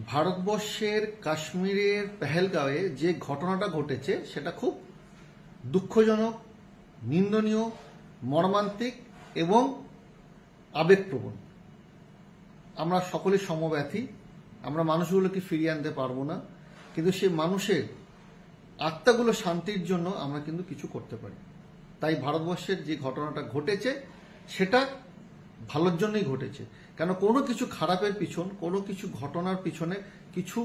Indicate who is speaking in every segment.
Speaker 1: ভারতবর্ষের কাশ্মীরের পেহেলগাঁওয়ে যে ঘটনাটা ঘটেছে সেটা খুব দুঃখজনক, নিন্দনীয়, মর্মান্তিক এবং আবেগপ্রবণ। আমরা সকলে সমব্যথী। আমরা মানুষগুলোকে ফিরিয়ে আনতে পারবো না, কিন্তু সেই মানুষের আত্মাগুলো শান্তির জন্য আমরা কিন্তু কিছু করতে পারি। তাই ভারতবর্ষের যে ঘটনাটা ঘটেছে সেটা ভালোর জন্যই ঘটেছে। কেন কোনো কিছু খারাপের পিছন, কোনো কিছু ঘটনার পিছনে কিছু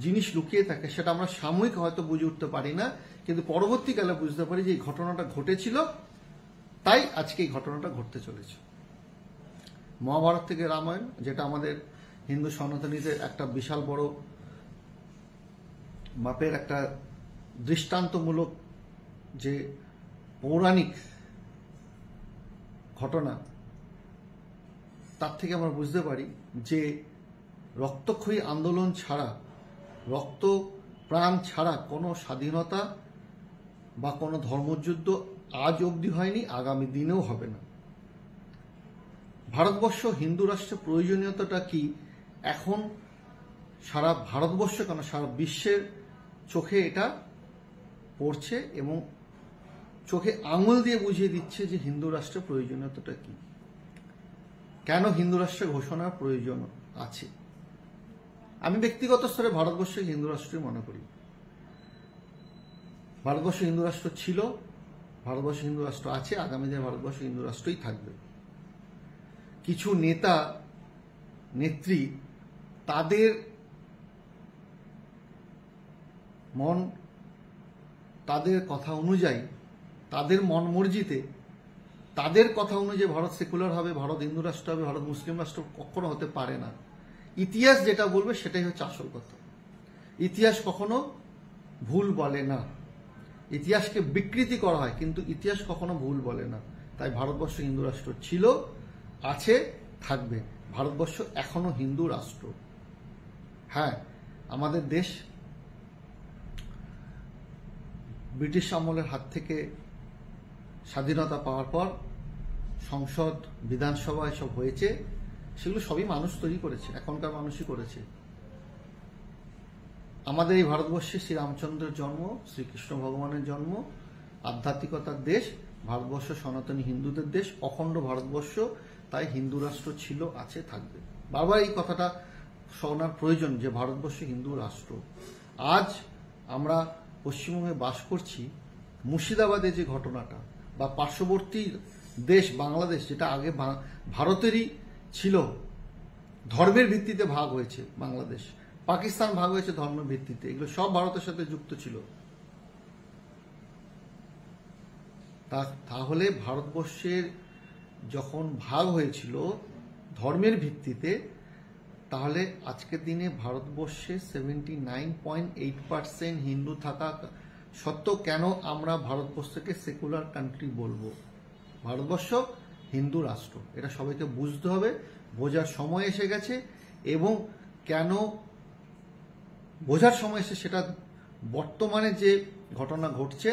Speaker 1: জিনিস লুকিয়ে থাকে, সেটা আমরা সাময়িক হয়তো বুঝে উঠতে পারি না, কিন্তু পরবর্তীকালে বুঝতে পারি যে এই ঘটনাটা ঘটেছিল, তাই আজকে এই ঘটনাটা ঘটতে চলেছে। মহাভারত থেকে রামায়ণ, যেটা আমাদের হিন্দু সনাতনীদের একটা বিশাল বড় মাপের একটা দৃষ্টান্তমূলক যে পৌরাণিক ঘটনা, তার থেকে আমরা বুঝতে পারি যে রক্তক্ষয়ী আন্দোলন ছাড়া, রক্ত প্রাণ ছাড়া কোনো স্বাধীনতা বা কোনো ধর্মযুদ্ধ আজ অবধি হয়নি, আগামী দিনেও হবে না। ভারতবর্ষ হিন্দু রাষ্ট্রের প্রয়োজনীয়তাটা কি এখন সারা ভারতবর্ষ কেন সারা বিশ্বের চোখে এটা পড়ছে এবং চোখে আঙুল দিয়ে বুঝিয়ে দিচ্ছে যে হিন্দু রাষ্ট্রের প্রয়োজনীয়তাটা কি, কেন হিন্দু রাষ্ট্রের ঘোষণার প্রয়োজন আছে। আমি ব্যক্তিগত স্তরে ভারতবর্ষকে হিন্দু রাষ্ট্রই মনে করি। ভারতবর্ষ হিন্দু রাষ্ট্র ছিল, ভারতবর্ষ হিন্দু রাষ্ট্র আছে, আগামী দিনে ভারতবর্ষ হিন্দু রাষ্ট্রই থাকবে। কিছু নেতা নেত্রী তাদের মন, তাদের কথা অনুযায়ী, তাদের মন মর্জিতে, তাদের কথা অনুযায়ী ভারত সেকুলার হবে, ভারত হিন্দু রাষ্ট্র হবে, ভারত মুসলিম রাষ্ট্র কখনো হতে পারে না। ইতিহাস যেটা বলবে সেটাই হচ্ছে আসল কথা। ইতিহাস কখনো ভুল বলে না। ইতিহাসকে বিকৃতি করা হয়, কিন্তু ইতিহাস কখনো ভুল বলে না। তাই ভারতবর্ষ হিন্দু রাষ্ট্র ছিল, আছে, থাকবে। ভারতবর্ষ এখনো হিন্দু রাষ্ট্র। হ্যাঁ, আমাদের দেশ ব্রিটিশ আমলের হাত থেকে স্বাধীনতা পাওয়ার পর সংসদ, বিধানসভা এসব হয়েছে, সেগুলো সবই মানুষ তৈরি করেছে, এখনকার মানুষই করেছে। আমাদের এই ভারতবর্ষে শ্রীরামচন্দ্রের জন্ম, শ্রীকৃষ্ণ ভগবানের জন্ম, আধ্যাত্মিকতার দেশ ভারতবর্ষ, সনাতনী হিন্দুদের দেশ, অখণ্ড ভারতবর্ষ। তাই হিন্দু রাষ্ট্র ছিল, আছে, থাকবে। বারবার এই কথাটা শোনার প্রয়োজন যে ভারতবর্ষ হিন্দু রাষ্ট্র। আজ আমরা পশ্চিমবঙ্গে বাস করছি, মুর্শিদাবাদে যে ঘটনাটা, বা পার্শ্ববর্তী দেশ বাংলাদেশ, যেটা আগে ভারতেরই ছিল, ধর্মের ভিত্তিতে ভাগ হয়েছে বাংলাদেশ, পাকিস্তান ভাগ হয়েছে ধর্মের ভিত্তিতে, এগুলো সব ভারতের সাথে যুক্ত ছিল। তাহলে ভারতবর্ষের যখন ভাগ হয়েছিল ধর্মের ভিত্তিতে, তাহলে আজকের দিনে ভারতবর্ষে 79.8% হিন্দু থাকা সত্ত্বেও কেন আমরা ভারতবর্ষকে সেকুলার কান্ট্রি বলবো? ভারতবর্ষ হিন্দু রাষ্ট্র, এটা সবাইকে বুঝতে হবে, বোঝার সময় এসে গেছে। এবং কেন বোঝার সময় এসে, সেটা বর্তমানে যে ঘটনা ঘটছে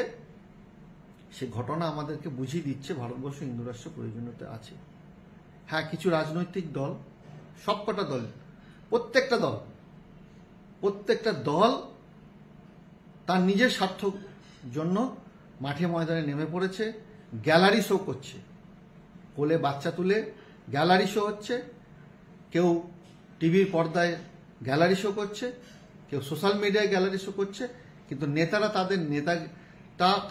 Speaker 1: সে ঘটনা আমাদেরকে বুঝিয়ে দিচ্ছে ভারতবর্ষ হিন্দু রাষ্ট্র প্রয়োজনীয়তা আছে। হ্যাঁ, কিছু রাজনৈতিক দল, সবকটা দল, প্রত্যেকটা দল তার নিজের স্বার্থ জন্য মাঠে ময়দানে নেমে পড়েছে, গ্যালারি শো করছে, কোলে বাচ্চা তুলে গ্যালারি শো হচ্ছে, কেউ টিভির পর্দায় গ্যালারি শো করছে, কেউ সোশ্যাল মিডিয়ায় গ্যালারি শো করছে। কিন্তু নেতারা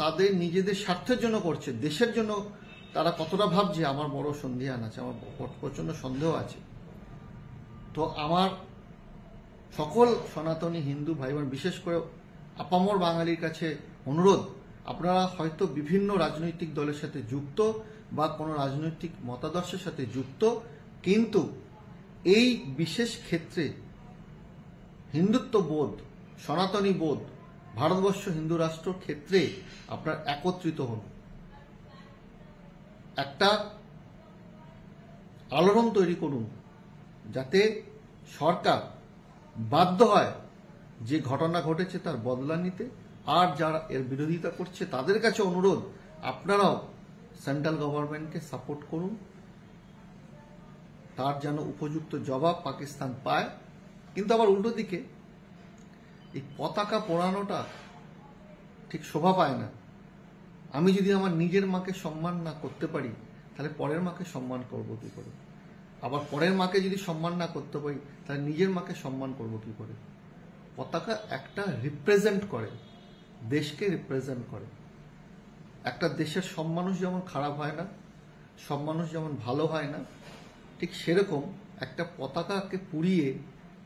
Speaker 1: তাদের নিজেদের স্বার্থের জন্য করছে, দেশের জন্য তারা কতটা ভাবছে আমার বড় সন্দেহান আছে, আমার প্রচন্ড সন্দেহ আছে। তো আমার সকল সনাতনী হিন্দু ভাই বোন, বিশেষ করে আপামর বাঙালির কাছে অনুরোধ, আপনারা হয়তো বিভিন্ন রাজনৈতিক দলের সাথে যুক্ত বা কোনো রাজনৈতিক মতাদর্শের সাথে যুক্ত, কিন্তু এই বিশেষ ক্ষেত্রে হিন্দুত্ব বোধ, সনাতনী বোধ, ভারতবর্ষ হিন্দু রাষ্ট্র ক্ষেত্রে আপনারা একত্রিত হন, একটা আলোড়ন তৈরি করুন, যাতে সরকার বাধ্য হয় যে ঘটনা ঘটেছে তার বদলা নিতে। আর যারা এর বিরোধিতা করছে তাদের কাছে অনুরোধ, আপনারাও সেন্ট্রাল গভর্নমেন্টকে সাপোর্ট করুন, তার যেন উপযুক্ত জবাব পাকিস্তান পায়। কিন্তু আবার উল্টো দিকে এই পতাকা পোড়ানোটা ঠিক শোভা পায় না। আমি যদি আমার নিজের মাকে সম্মান না করতে পারি, তাহলে পরের মাকে সম্মান করব কি করে? আবার পরের মাকে যদি সম্মান না করতে পারি, তাহলে নিজের মাকে সম্মান করব কি করে? পতাকা একটা রিপ্রেজেন্ট করে, দেশকে রিপ্রেজেন্ট করে। একটা দেশের সব মানুষ যেমন খারাপ হয় না, সব মানুষ যেমন ভালো হয় না, ঠিক সেরকম একটা পতাকাকে পুড়িয়ে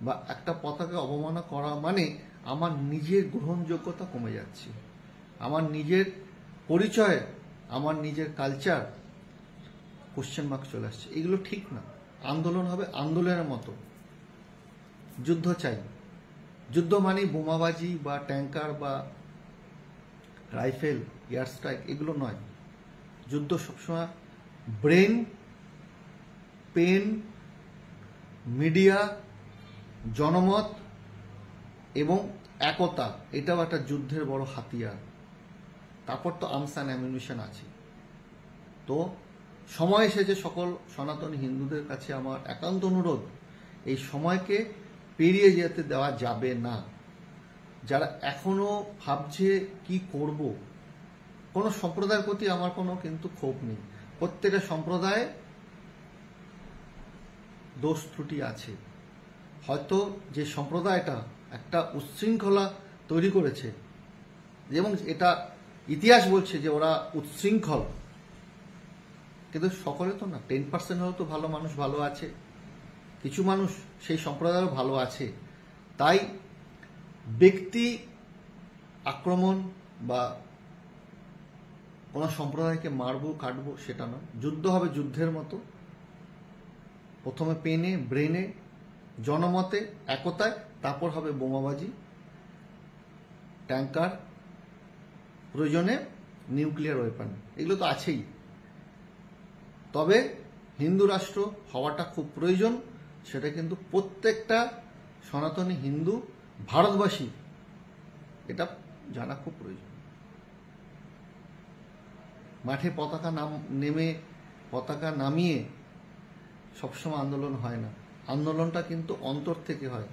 Speaker 1: বা একটা পতাকা অবমাননা করা মানে আমার নিজের গ্রহণযোগ্যতা কমে যাচ্ছে, আমার নিজের পরিচয়, আমার নিজের কালচার কোশ্চেন মার্ক চলে আসছে। এগুলো ঠিক না। আন্দোলন হবে আন্দোলনের মতো। যুদ্ধ চাই, যুদ্ধ মানে বোমাবাজি বা ট্যাঙ্কার বা রাইফেল, এয়ার স্ট্রাইক এগুলো নয়। যুদ্ধ সবসময় ব্রেন, পেন, মিডিয়া, জনমত এবং একতা, এটাও একটা যুদ্ধের বড় হাতিয়ার। তারপর তো আর্মস অ্যান্ড অ্যামিউনিশন আছে। তো সময় এসেছে সকল সনাতনী হিন্দুদের কাছে আমার একান্ত অনুরোধ, এই সময়কে পেরিয়ে যেতে দেওয়া যাবে না। যারা এখনো ভাবছে কি করব, কোনো সম্প্রদায়ের প্রতি আমার কোনো কিন্তু ক্ষোভ নেই। প্রত্যেকটা সম্প্রদায়ে দোষ ত্রুটি আছে। হয়তো যে সম্প্রদায়টা একটা উচ্ছৃঙ্খলা তৈরি করেছে, এবং এটা ইতিহাস বলছে যে ওরা উচ্ছৃঙ্খল, কিন্তু সকলে তো না। 10% হলেও তো ভালো মানুষ ভালো আছে, কিছু মানুষ সেই সম্প্রদায়েরও ভালো আছে। তাই ব্যক্তি আক্রমণ বা কোনো সম্প্রদায়কে মারবো কাটবো সেটা নয়। যুদ্ধ হবে যুদ্ধের মতো, প্রথমে পেনে, ব্রেনে, জনমতে, একতায়, তারপর হবে বোমাবাজি, ট্যাঙ্কার, প্রয়োজনে নিউক্লিয়ার ওয়েপন, এগুলো তো আছেই। তবে হিন্দু রাষ্ট্র হওয়াটা খুব প্রয়োজন, সেটা কিন্তু প্রত্যেকটা সনাতনী হিন্দু ভারতবাসী এটা জানা খুব প্রয়োজন। মাঠে পতাকা নামিয়ে সবসময় আন্দোলন হয় না। আন্দোলনটা কিন্তু অন্তর থেকে হয়,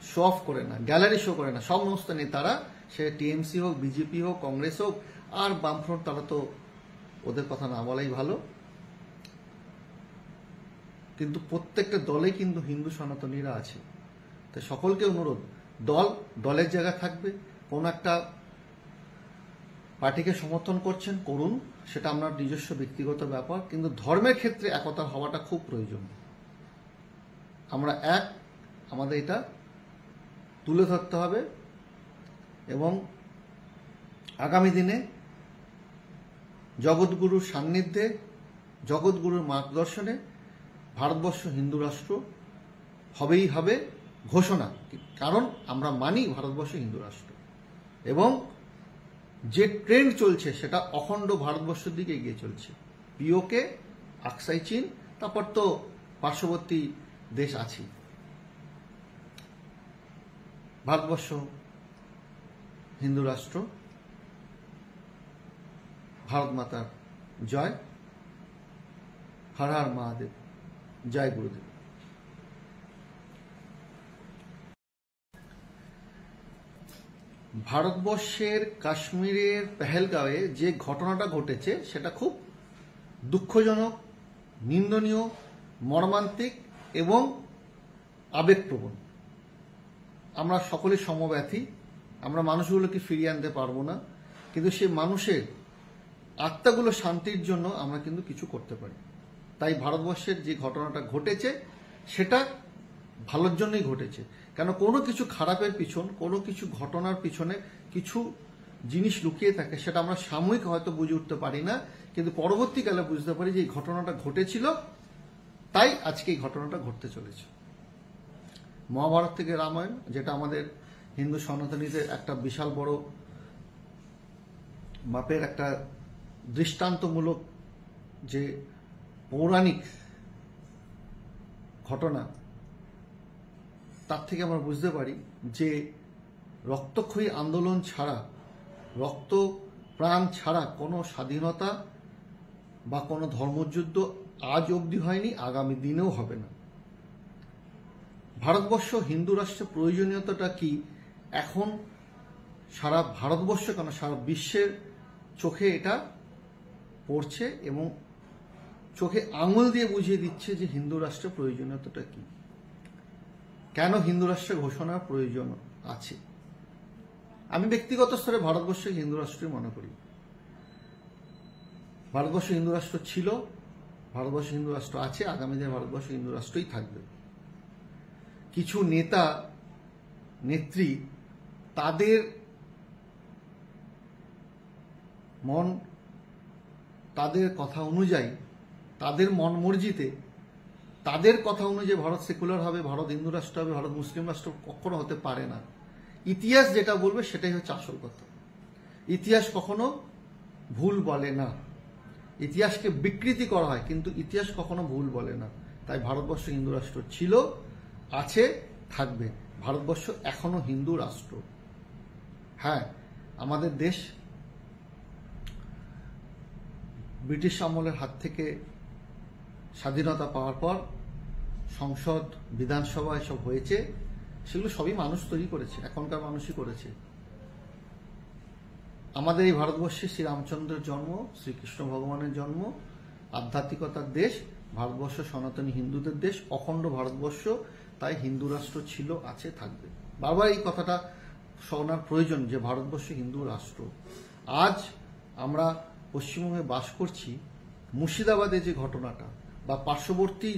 Speaker 1: শো অফ করে না, গ্যালারি শো করে না। সমস্ত নেতারা, সে টিএমসি হোক, বিজেপি হোক, কংগ্রেস হোক আর বামফ্রন্ট, তারা তো ওদের কথা না বলাই ভালো। কিন্তু প্রত্যেকটা দলে কিন্তু হিন্দু সনাতনীরা আছে। তাই সকলকে অনুরোধ, দলের জায়গা থাকবে, কোন একটা পার্টিকে সমর্থন করছেন করুন, সেটা আপনার নিজস্ব ব্যক্তিগত ব্যাপার, কিন্তু ধর্মের ক্ষেত্রে একতা হওয়াটা খুব প্রয়োজন। আমরা আমাদের এটা তুলে ধরতে হবে, এবং আগামী দিনে জগৎগুরুর সান্নিধ্যে, জগৎগুরুর মার্গদর্শনে ভারতবর্ষ হিন্দু রাষ্ট্র হবেই হবে ঘোষণা। কারণ আমরা মানি ভারতবর্ষ হিন্দু রাষ্ট্র, এবং যে ট্রেন্ড চলছে সেটা অখণ্ড ভারতবর্ষের দিকে এগিয়ে চলছে। পিওকে, আকসাই চীন, তারপর তো পার্শ্ববর্তী দেশ আছে। ভারতবর্ষ হিন্দু রাষ্ট্র। ভারত মাতার জয়। হর হর মহাদেব। জয় গুরুদেব। ভারতবর্ষের কাশ্মীরের পেহেলগাঁওয়ে যে ঘটনাটা ঘটেছে সেটা খুব দুঃখজনক, নিন্দনীয়, মর্মান্তিক এবং আবেগপ্রবণ। আমরা সকলে সমব্যথী। আমরা মানুষগুলোকে ফিরিয়ে আনতে পারবো না, কিন্তু সেই মানুষের আত্মাগুলো শান্তির জন্য আমরা কিন্তু কিছু করতে পারি। তাই ভারতবর্ষের যে ঘটনাটা ঘটেছে সেটা ভালোর জন্যই ঘটেছে। কেন, কোনো কিছু খারাপের পিছন, কোনো কিছু ঘটনার পিছনে কিছু জিনিস লুকিয়ে থাকে, সেটা আমরা সাময়িক হয়তো বুঝে উঠতে পারি না, কিন্তু পরবর্তীকালে বুঝতে পারি যে এই ঘটনাটা ঘটেছিল, তাই আজকে এই ঘটনাটা ঘটতে চলেছে। মহাভারত থেকে রামায়ণ, যেটা আমাদের হিন্দু সনাতনীদের একটা বিশাল বড় মাপের একটা দৃষ্টান্তমূলক যে পৌরাণিক ঘটনা, তার থেকে আমরা বুঝতে পারি যে রক্তক্ষয়ী আন্দোলন ছাড়া, রক্ত প্রাণ ছাড়া কোনো স্বাধীনতা বা কোনো ধর্মযুদ্ধ আজ অবধি হয়নি, আগামী দিনেও হবে না। ভারতবর্ষ হিন্দু রাষ্ট্রের প্রয়োজনীয়তাটা কি এখন সারা ভারতবর্ষ কেন সারা বিশ্বের চোখে এটা পড়ছে এবং চোখে আঙুল দিয়ে বুঝিয়ে দিচ্ছে যে হিন্দু রাষ্ট্রের প্রয়োজনীয়তাটা কি, কেন হিন্দু রাষ্ট্রের ঘোষণার প্রয়োজন আছে। আমি ব্যক্তিগত স্তরে ভারতবর্ষকে হিন্দু রাষ্ট্রই মনে করি। ভারতবর্ষ হিন্দু রাষ্ট্র ছিল, ভারতবর্ষ হিন্দু রাষ্ট্র আছে, আগামী দিনে ভারতবর্ষ হিন্দু রাষ্ট্রই থাকবে। কিছু নেতা নেত্রী তাদের মন, তাদের কথা অনুযায়ী, তাদের মন মর্জিতে, তাদের কথা অনুযায়ী ভারত সেকুলার হবে, ভারত হিন্দু রাষ্ট্র হবে, ভারত মুসলিম রাষ্ট্র কখনো হতে পারে না। ইতিহাস যেটা বলবে সেটাই হচ্ছে আসল কথা। ইতিহাস কখনো ভুল বলে না। ইতিহাসকে বিকৃতি করা হয়, কিন্তু ইতিহাস কখনো ভুল বলে না। তাই ভারতবর্ষ হিন্দু রাষ্ট্র ছিল, আছে, থাকবে। ভারতবর্ষ এখনো হিন্দু রাষ্ট্র। হ্যাঁ, আমাদের দেশ ব্রিটিশ আমলের হাত থেকে স্বাধীনতা পাওয়ার পর সংসদ, বিধানসভা এসব হয়েছে, সেগুলো সবই মানুষ তৈরি করেছে, এখনকার মানুষই করেছে। আমাদের এই ভারতবর্ষে শ্রীরামচন্দ্রের জন্ম, শ্রীকৃষ্ণ ভগবানের জন্ম, আধ্যাত্মিকতার দেশ ভারতবর্ষ, সনাতনী হিন্দুদের দেশ, অখণ্ড ভারতবর্ষ। তাই হিন্দু রাষ্ট্র ছিল, আছে, থাকবে। বারবার এই কথাটা শোনার প্রয়োজন যে ভারতবর্ষ হিন্দু রাষ্ট্র। আজ আমরা পশ্চিমবঙ্গে বাস করছি, মুর্শিদাবাদে যে ঘটনাটা, বা পার্শ্ববর্তী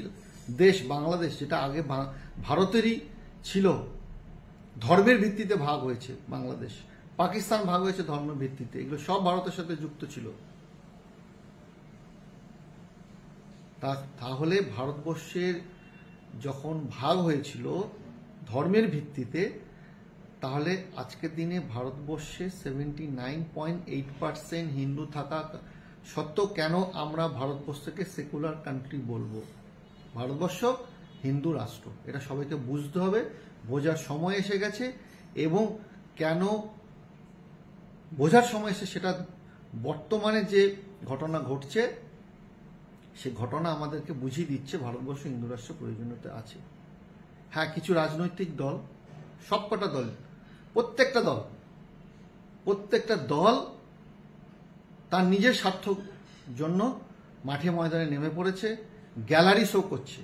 Speaker 1: দেশ বাংলাদেশ, যেটা আগে ভারতেরই ছিল, ধর্মের ভিত্তিতে ভাগ হয়েছে বাংলাদেশ, পাকিস্তান ভাগ হয়েছে ধর্মের ভিত্তিতে, এগুলো সব ভারতের সাথে যুক্ত ছিল। তাহলে ভারতবর্ষের যখন ভাগ হয়েছিল ধর্মের ভিত্তিতে, তাহলে আজকের দিনে ভারতবর্ষে 79.8% হিন্দু থাকা সত্ত্বেও কেন আমরা ভারতবর্ষকে সেকুলার কান্ট্রি বলবো? ভারতবর্ষ হিন্দু রাষ্ট্র, এটা সবাইকে বুঝতে হবে, বোঝার সময় এসে গেছে। এবং কেন বোঝার সময় এসে, সেটা বর্তমানে যে ঘটনা ঘটছে সে ঘটনা আমাদেরকে বুঝিয়ে দিচ্ছে ভারতবর্ষ হিন্দু রাষ্ট্র প্রয়োজনীয়তা আছে। হ্যাঁ, কিছু রাজনৈতিক দল, সবকটা দল, প্রত্যেকটা দল তার নিজের স্বার্থ জন্য মাঠে ময়দানে নেমে পড়েছে, গ্যালারি শো করছে,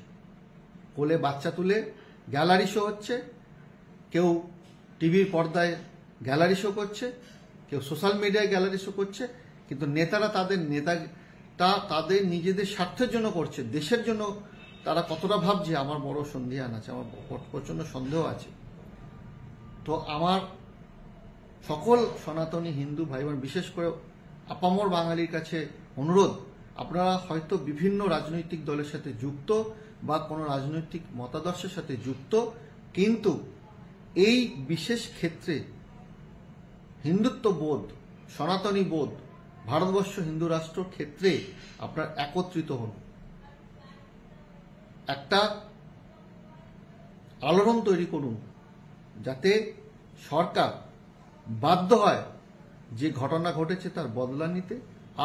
Speaker 1: কোলে বাচ্চা তুলে গ্যালারি শো হচ্ছে, কেউ টিভির পর্দায় গ্যালারি শো করছে, কেউ সোশ্যাল মিডিয়ায় গ্যালারি শো করছে। কিন্তু নেতারা তাদের নিজেদের স্বার্থের জন্য করছে, দেশের জন্য তারা কতটা ভাবছে আমার বড় সন্দেহান আছে, আমার প্রচন্ড সন্দেহ আছে। তো আমার সকল সনাতনী হিন্দু ভাই বোন, বিশেষ করে আপামর বাঙালির কাছে অনুরোধ, আপনারা হয়তো বিভিন্ন রাজনৈতিক দলের সাথে যুক্ত বা কোনো রাজনৈতিক মতাদর্শের সাথে যুক্ত, কিন্তু এই বিশেষ ক্ষেত্রে হিন্দুত্ব বোধ, সনাতনী বোধ, ভারতবর্ষ হিন্দু রাষ্ট্র ক্ষেত্রে আপনার একত্রিত হন, একটা আলোড়ন তৈরি করুন, যাতে সরকার বাধ্য হয় যে ঘটনা ঘটেছে তার বদলা নিতে।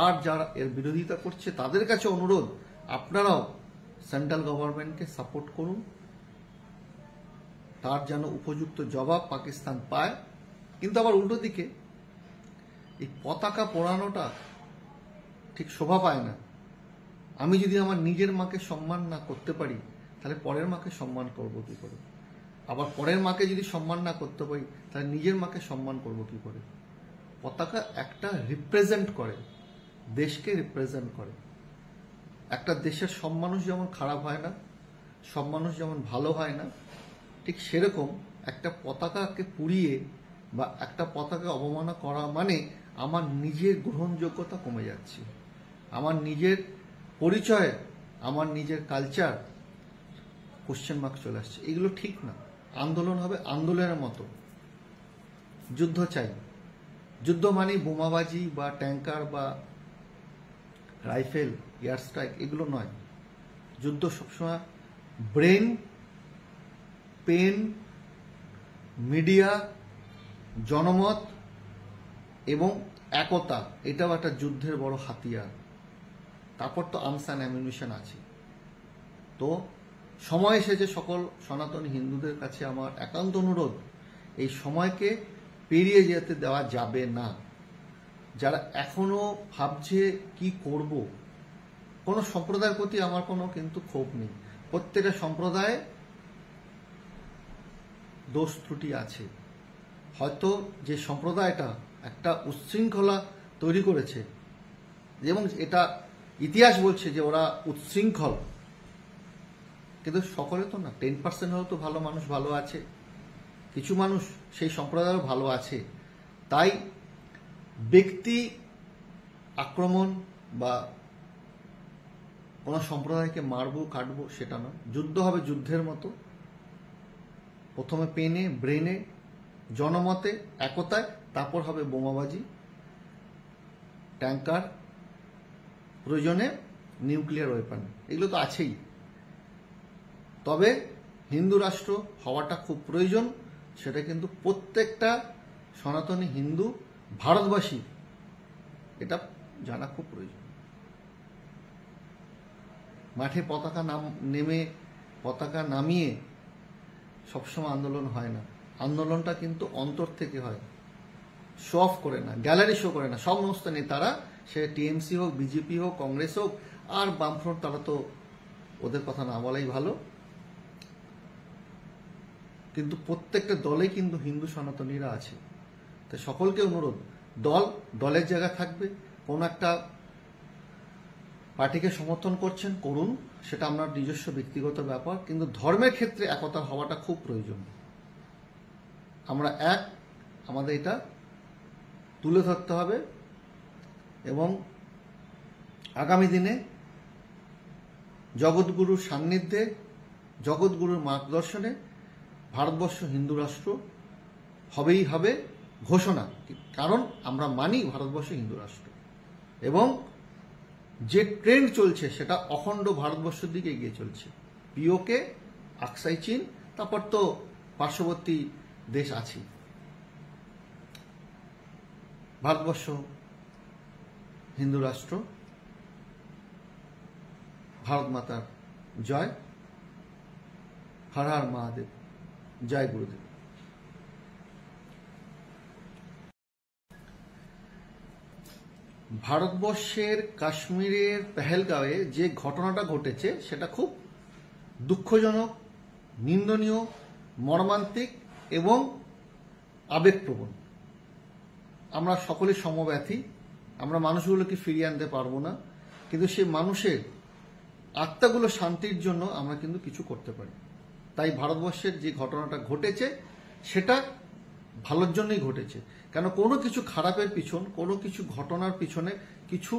Speaker 1: আর যারা এর বিরোধিতা করছে তাদের কাছে অনুরোধ, আপনারাও সেন্ট্রাল গভর্নমেন্টকে সাপোর্ট করুন, তার যেন উপযুক্ত জবাব পাকিস্তান পায়। কিন্তু আবার উল্টো দিকে এই পতাকা পোড়ানোটা ঠিক শোভা পায় না। আমি যদি আমার নিজের মাকে সম্মান না করতে পারি, তাহলে পরের মাকে সম্মান করব কি করে? আবার পরের মাকে যদি সম্মান না করতে পারি, তাহলে নিজের মাকে সম্মান করব কি করে? পতাকা একটা রিপ্রেজেন্ট করে, দেশকে রিপ্রেজেন্ট করে। একটা দেশের সব মানুষ যেমন খারাপ হয় না, সব মানুষ যেমন ভালো হয় না, ঠিক সেরকম একটা পতাকাকে পুড়িয়ে বা একটা পতাকা অবমাননা করা মানে আমার নিজের গ্রহণযোগ্যতা কমে যাচ্ছে, আমার নিজের পরিচয়, আমার নিজের কালচার কোশ্চেন মার্ক চলে আসছে। এগুলো ঠিক না। আন্দোলন হবে আন্দোলনের মতো, যুদ্ধ চাই। যুদ্ধ মানে বোমাবাজি বা ট্যাঙ্কার বা রাইফেল, এয়ার স্ট্রাইক, এগুলো নয়। যুদ্ধ সবসময় ব্রেন, পেন, মিডিয়া, জনমত এবং একতা, এটাও একটা যুদ্ধের বড় হাতিয়ার। তারপর তো আর্মস অ্যান্ড অ্যামিউনিশন আছে। তো সময় এসেছে সকল সনাতনী হিন্দুদের কাছে আমার একান্ত অনুরোধ, এই সময়কে পেরিয়ে যেতে দেওয়া যাবে না। যারা এখনো ভাবছে কি করব, কোনো সম্প্রদায়ের প্রতি আমার কোনো কিন্তু ক্ষোভ নেই। প্রত্যেকটা সম্প্রদায়ে দোষ ত্রুটি আছে। হয়তো যে সম্প্রদায়টা একটা উচ্ছৃঙ্খলা তৈরি করেছে, এবং এটা ইতিহাস বলছে যে ওরা উচ্ছৃঙ্খল, কিন্তু সকলে তো না, 10% হলেও তো ভালো মানুষ ভালো আছে, কিছু মানুষ সেই সম্প্রদায়েও ভালো আছে। তাই ব্যক্তি আক্রমণ বা কোনো সম্প্রদায়কে মারবো কাটবো সেটা নয়, যুদ্ধ হবে যুদ্ধের মতো, প্রথমে পেনে ব্রেনে জনমতে একতায়, তারপর হবে বোমাবাজি, ট্যাঙ্কার, প্রয়োজনে নিউক্লিয়ার ওয়েপন, এগুলো তো আছেই। তবে হিন্দু রাষ্ট্র হওয়াটা খুব প্রয়োজন, সেটা কিন্তু প্রত্যেকটা সনাতনী হিন্দু ভারতবাসী এটা জানা খুব প্রয়োজন। মাঠে পতাকা নামিয়ে সবসময় আন্দোলন হয় না, আন্দোলনটা কিন্তু অন্তর থেকে হয়, শো অফ করে না, গ্যালারি শো করে না। সমস্ত নেতারা, সে টিএমসি হোক, বিজেপি হোক, কংগ্রেস হোক আর বামফ্রন্ট, তারা তো ওদের কথা না বলাই ভালো, কিন্তু প্রত্যেকটা দলে কিন্তু হিন্দু সনাতনীরা আছে। তাই সকলকে অনুরোধ, দলের জায়গা থাকবে, কোন একটা পার্টিকে সমর্থন করছেন করুন, সেটা আপনার নিজস্ব ব্যক্তিগত ব্যাপার, কিন্তু ধর্মের ক্ষেত্রে একতা হওয়াটা খুব প্রয়োজন। আমরা আমাদের এটা তুলে ধরতে হবে, এবং আগামী দিনে জগৎগুরুর সান্নিধ্যে, জগৎগুরুর মার্গদর্শনে ভারতবর্ষ হিন্দু রাষ্ট্র হবেই হবে ঘোষণা। কারণ আমরা মানি ভারতবর্ষ হিন্দু রাষ্ট্র, এবং যে ট্রেন্ড চলছে সেটা অখণ্ড ভারতবর্ষের দিকে এগিয়ে চলছে। পিওকে, আকসাই চীন, তারপর তো পার্শ্ববর্তী দেশ আছে। ভারতবর্ষ হিন্দু রাষ্ট্র, ভারত মাতার জয়, হর হর মহাদেব, জয় গুরুদেব। ভারতবর্ষের কাশ্মীরের পেহেলগাঁওয়ে যে ঘটনাটা ঘটেছে সেটা খুব দুঃখজনক, নিন্দনীয়, মর্মান্তিক এবং আবেগপ্রবণ। আমরা সকলে সমব্যথী, আমরা মানুষগুলোকে ফিরিয়ে আনতে পারবো না, কিন্তু সেই মানুষের আত্মাগুলো শান্তির জন্য আমরা কিন্তু কিছু করতে পারি। তাই ভারতবর্ষের যে ঘটনাটা ঘটেছে সেটা ভালোর জন্যই ঘটেছে। কেন, কোনো কিছু খারাপের পিছন, কোনো কিছু ঘটনার পিছনে কিছু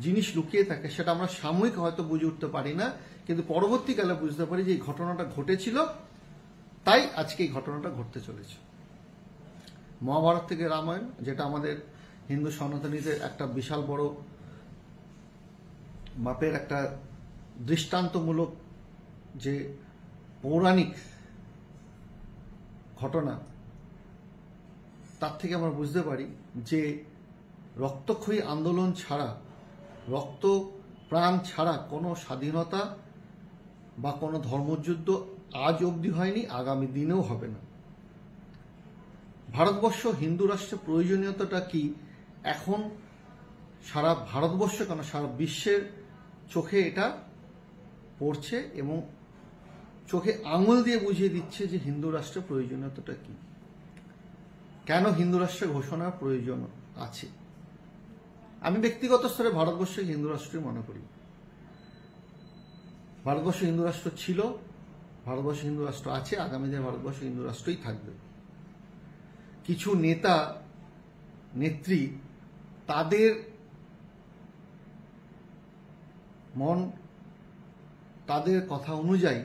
Speaker 1: জিনিস লুকিয়ে থাকে, সেটা আমরা সাময়িক হয়তো বুঝে উঠতে পারি না, কিন্তু পরবর্তীকালে বুঝতে পারি যে এই ঘটনাটা ঘটেছিল, তাই আজকে এই ঘটনাটা ঘটতে চলেছে। মহাভারত থেকে রামায়ণ, যেটা আমাদের হিন্দু সনাতনীদের একটা বিশাল বড় মাপের একটা দৃষ্টান্তমূলক যে পৌরাণিক ঘটনা, তার থেকে আমরা বুঝতে পারি যে রক্তক্ষয়ী আন্দোলন ছাড়া, রক্ত প্রাণ ছাড়া কোনো স্বাধীনতা বা কোনো ধর্মযুদ্ধ আজ অবধি হয়নি, আগামী দিনেও হবে না। ভারতবর্ষ হিন্দু রাষ্ট্রের প্রয়োজনীয়তাটা কি এখন সারা ভারতবর্ষ কেন সারা বিশ্বের চোখে এটা পড়ছে, এবং চোখে আঙুল দিয়ে বুঝিয়ে দিচ্ছে যে হিন্দু রাষ্ট্রের প্রয়োজনীয়তাটা কি, কেন হিন্দু রাষ্ট্রের ঘোষণার প্রয়োজন আছে। আমি ব্যক্তিগত স্তরে ভারতবর্ষে হিন্দু রাষ্ট্রই মনে করি। ভারতবর্ষ হিন্দু রাষ্ট্র ছিল, ভারতবর্ষ হিন্দু রাষ্ট্র আছে, আগামী দিনে ভারতবর্ষ হিন্দু রাষ্ট্রই থাকবে। কিছু নেতা নেত্রী তাদের তাদের কথা অনুযায়ী,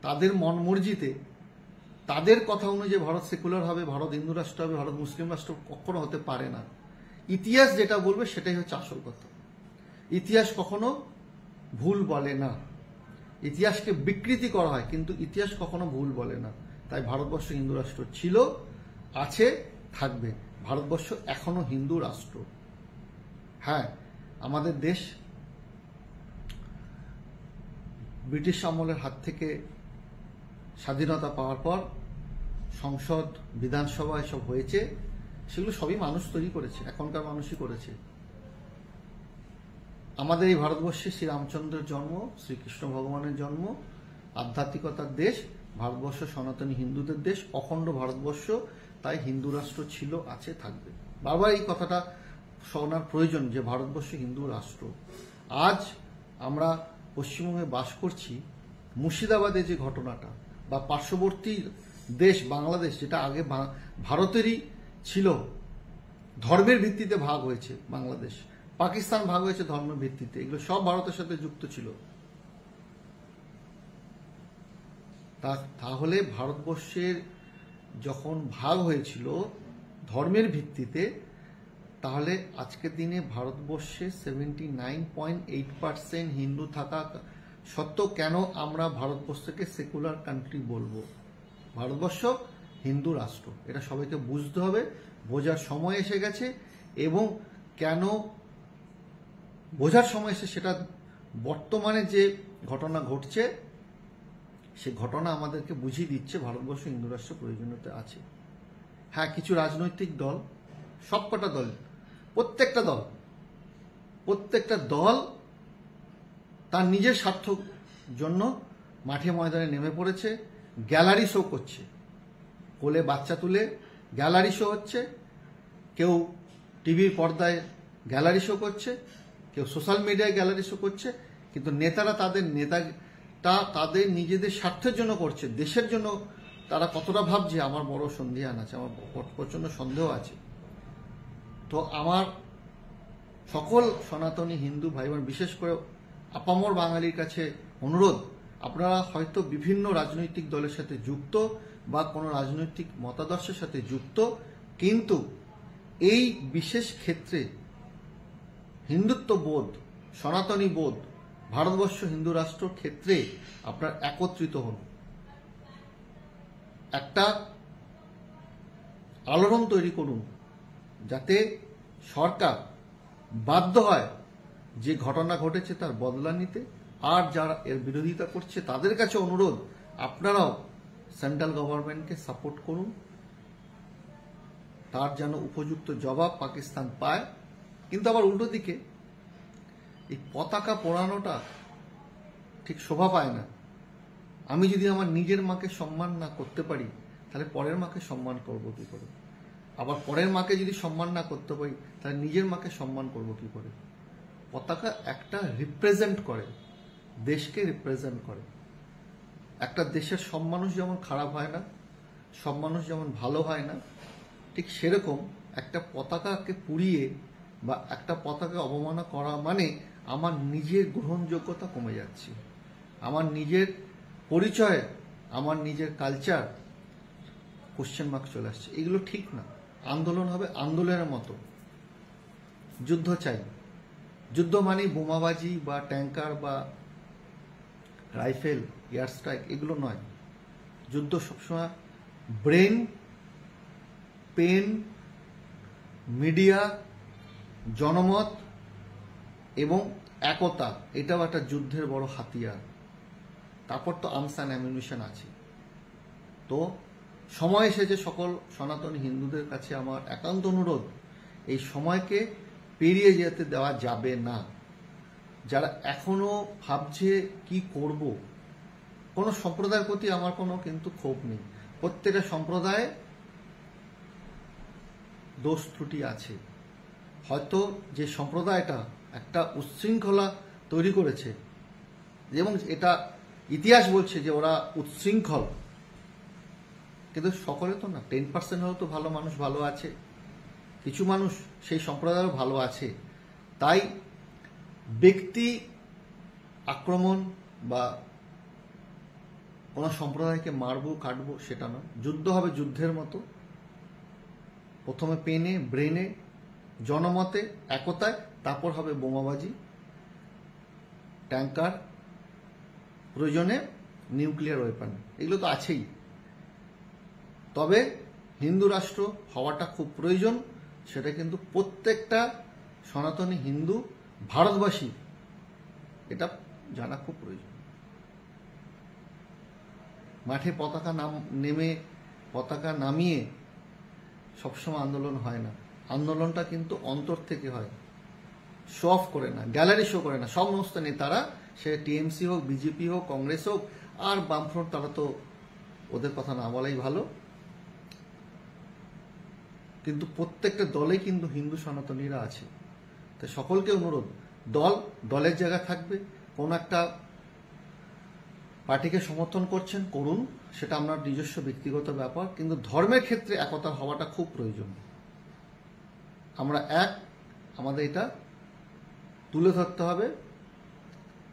Speaker 1: তাদের মন মর্জিতে, তাদের কথা অনুযায়ী ভারত সেকুলার হবে, ভারত হিন্দু রাষ্ট্র হবে, ভারত মুসলিম রাষ্ট্র কখনো হতে পারে না। ইতিহাস যেটা বলবে সেটাই হচ্ছে আসল কথা। ইতিহাস কখনো ভুল বলে না, ইতিহাসকে বিকৃতি করা হয়, কিন্তু ইতিহাস কখনো ভুল বলে না। তাই ভারতবর্ষ হিন্দু রাষ্ট্র ছিল, আছে, থাকবে। ভারতবর্ষ এখনো হিন্দু রাষ্ট্র। হ্যাঁ, আমাদের দেশ ব্রিটিশ আমলের হাত থেকে স্বাধীনতা পাওয়ার পর সংসদ, বিধানসভা এসব হয়েছে, সেগুলো সবই মানুষ তৈরি করেছে, এখনকার মানুষই করেছে। আমাদের এই ভারতবর্ষে শ্রীরামচন্দ্রের জন্ম, শ্রীকৃষ্ণ ভগবানের জন্ম, আধ্যাত্মিকতার দেশ ভারতবর্ষ, সনাতনী হিন্দুদের দেশ, অখণ্ড ভারতবর্ষ। তাই হিন্দু রাষ্ট্র ছিল, আছে, থাকবে। বারবার এই কথাটা শোনার প্রয়োজন যে ভারতবর্ষ হিন্দু রাষ্ট্র। আজ আমরা পশ্চিমবঙ্গে বাস করছি, মুর্শিদাবাদে যে ঘটনাটা, বা পার্শ্ববর্তী দেশ বাংলাদেশ, যেটা আগে ভারতেরই ছিল, ধর্মের ভিত্তিতে ভাগ হয়েছে বাংলাদেশ, পাকিস্তান ভাগ হয়েছে ধর্মের ভিত্তিতে, এগুলো সব ভারতের সাথে যুক্ত ছিল। তাহলে ভারতবর্ষের যখন ভাগ হয়েছিল ধর্মের ভিত্তিতে, তাহলে আজকের দিনে ভারতবর্ষে 79.8% হিন্দু থাকা সত্ত্বেও কেন আমরা ভারতবর্ষকে সেকুলার কান্ট্রি বলবো? ভারতবর্ষ হিন্দু রাষ্ট্র, এটা সবাইকে বুঝতে হবে, বোঝার সময় এসে গেছে। এবং কেন বোঝার সময় এসে, সেটা বর্তমানে যে ঘটনা ঘটছে, সে ঘটনা আমাদেরকে বুঝিয়ে দিচ্ছে ভারতবর্ষ হিন্দু রাষ্ট্র প্রয়োজনীয়তা আছে। হ্যাঁ, কিছু রাজনৈতিক দল, সবকটা দল, প্রত্যেকটা দল তার নিজের স্বার্থ জন্য মাঠে ময়দানে নেমে পড়েছে, গ্যালারি শো করছে, কোলে বাচ্চা তুলে গ্যালারি শো হচ্ছে, কেউ টিভির পর্দায় গ্যালারি শো করছে, কেউ সোশ্যাল মিডিয়ায় গ্যালারি শো করছে। কিন্তু নেতারা তাদের নিজেদের স্বার্থের জন্য করছে, দেশের জন্য তারা কতটা ভাবছে আমার বড় সন্দেহান আছে, আমার প্রচন্ড সন্দেহ আছে। তো আমার সকল সনাতনী হিন্দু ভাই বোন, বিশেষ করে আপামর বাঙালির কাছে অনুরোধ, আপনারা হয়তো বিভিন্ন রাজনৈতিক দলের সাথে যুক্ত বা কোনো রাজনৈতিক মতাদর্শের সাথে যুক্ত, কিন্তু এই বিশেষ ক্ষেত্রে হিন্দুত্ব বোধ, সনাতনী বোধ, ভারতবর্ষ হিন্দু রাষ্ট্র ক্ষেত্রে আপনারা একত্রিত হন, একটা আলোড়ন তৈরি করুন, যাতে সরকার বাধ্য হয় যে ঘটনা ঘটেছে তার বদলা নিতে। আর যারা এর বিরোধিতা করছে তাদের কাছে অনুরোধ, আপনারাও সেন্ট্রাল গভর্নমেন্টকে সাপোর্ট করুন, তার যেন উপযুক্ত জবাব পাকিস্তান পায়। কিন্তু আবার উল্টো দিকে এই পতাকা পোড়ানোটা ঠিক শোভা পায় না। আমি যদি আমার নিজের মাকে সম্মান না করতে পারি, তাহলে পরের মাকে সম্মান করব কি করে? আবার পরের মাকে যদি সম্মান না করতে পারি, তাহলে নিজের মাকে সম্মান করব কি করে? পতাকা একটা রিপ্রেজেন্ট করে, দেশকে রিপ্রেজেন্ট করে। একটা দেশের সব মানুষ যেমন খারাপ হয় না, সব মানুষ যেমন ভালো হয় না, ঠিক সেরকম একটা পতাকাকে পুড়িয়ে বা একটা পতাকা অবমাননা করা মানে আমার নিজের গ্রহণযোগ্যতা কমে যাচ্ছে, আমার নিজের পরিচয়, আমার নিজের কালচার কোশ্চেন মার্ক চলে আসছে। এগুলো ঠিক না। আন্দোলন হবে আন্দোলনের মতো, যুদ্ধ চাই। যুদ্ধ মানে বোমাবাজি বা ট্যাঙ্কার বা রাইফেল, এয়ার স্ট্রাইক, এগুলো নয়। যুদ্ধ সবসময় ব্রেন, পেন, মিডিয়া, জনমত এবং একতা, এটাও একটা যুদ্ধের বড় হাতিয়ার। তারপর তো আর্মস অ্যান্ড অ্যামিউনিশন আছে। তো সময় এসেছে, সকল সনাতনী হিন্দুদের কাছে আমার একান্ত অনুরোধ, এই সময়কে পেরিয়ে যেতে দেওয়া যাবে না। যারা এখনো ভাবছে কি করব, কোনো সম্প্রদায়ের প্রতি আমার কোনো কিন্তু ক্ষোভ নেই। প্রত্যেকটা সম্প্রদায়ে দোষ ত্রুটি আছে। হয়তো যে সম্প্রদায়টা একটা উচ্ছৃঙ্খলা তৈরি করেছে, এবং এটা ইতিহাস বলছে যে ওরা উচ্ছৃঙ্খল, কিন্তু সকলে তো না। 10% হলেও তো ভালো মানুষ ভালো আছে, কিছু মানুষ সেই সম্প্রদায়েরও ভালো আছে। তাই ব্যক্তি আক্রমণ বা কোনো সম্প্রদায়কে মারবো কাটবো সেটা নয়। যুদ্ধ হবে যুদ্ধের মতো, প্রথমে পেনে, ব্রেনে, জনমতে, একতায়, তারপর হবে বোমাবাজি, ট্যাঙ্কার, প্রয়োজনে নিউক্লিয়ার ওয়েপন, এগুলো তো আছেই। তবে হিন্দু রাষ্ট্র হওয়াটা খুব প্রয়োজন, সেটা কিন্তু প্রত্যেকটা সনাতনী হিন্দু ভারতবাসী এটা জানা খুব প্রয়োজন। মাঠে পতাকা নামিয়ে সবসময় আন্দোলন হয় না। আন্দোলনটা কিন্তু অন্তর থেকে হয়, শো অফ করে না, গ্যালারি শো করে না। সমস্ত নেতারা, সে টিএমসি হোক, বিজেপি হোক, কংগ্রেস হোক আর বামফ্রন্ট, তারা তো ওদের কথা না বলাই ভালো। কিন্তু প্রত্যেকটা দলে কিন্তু হিন্দু সনাতনীরা আছে। তাই সকলকে অনুরোধ, দলের জায়গা থাকবে, কোন একটা পার্টিকে সমর্থন করছেন করুন, সেটা আপনার নিজস্ব ব্যক্তিগত ব্যাপার, কিন্তু ধর্মের ক্ষেত্রে একতা হওয়াটা খুব প্রয়োজন। আমরা আমাদের এটা তুলে ধরতে হবে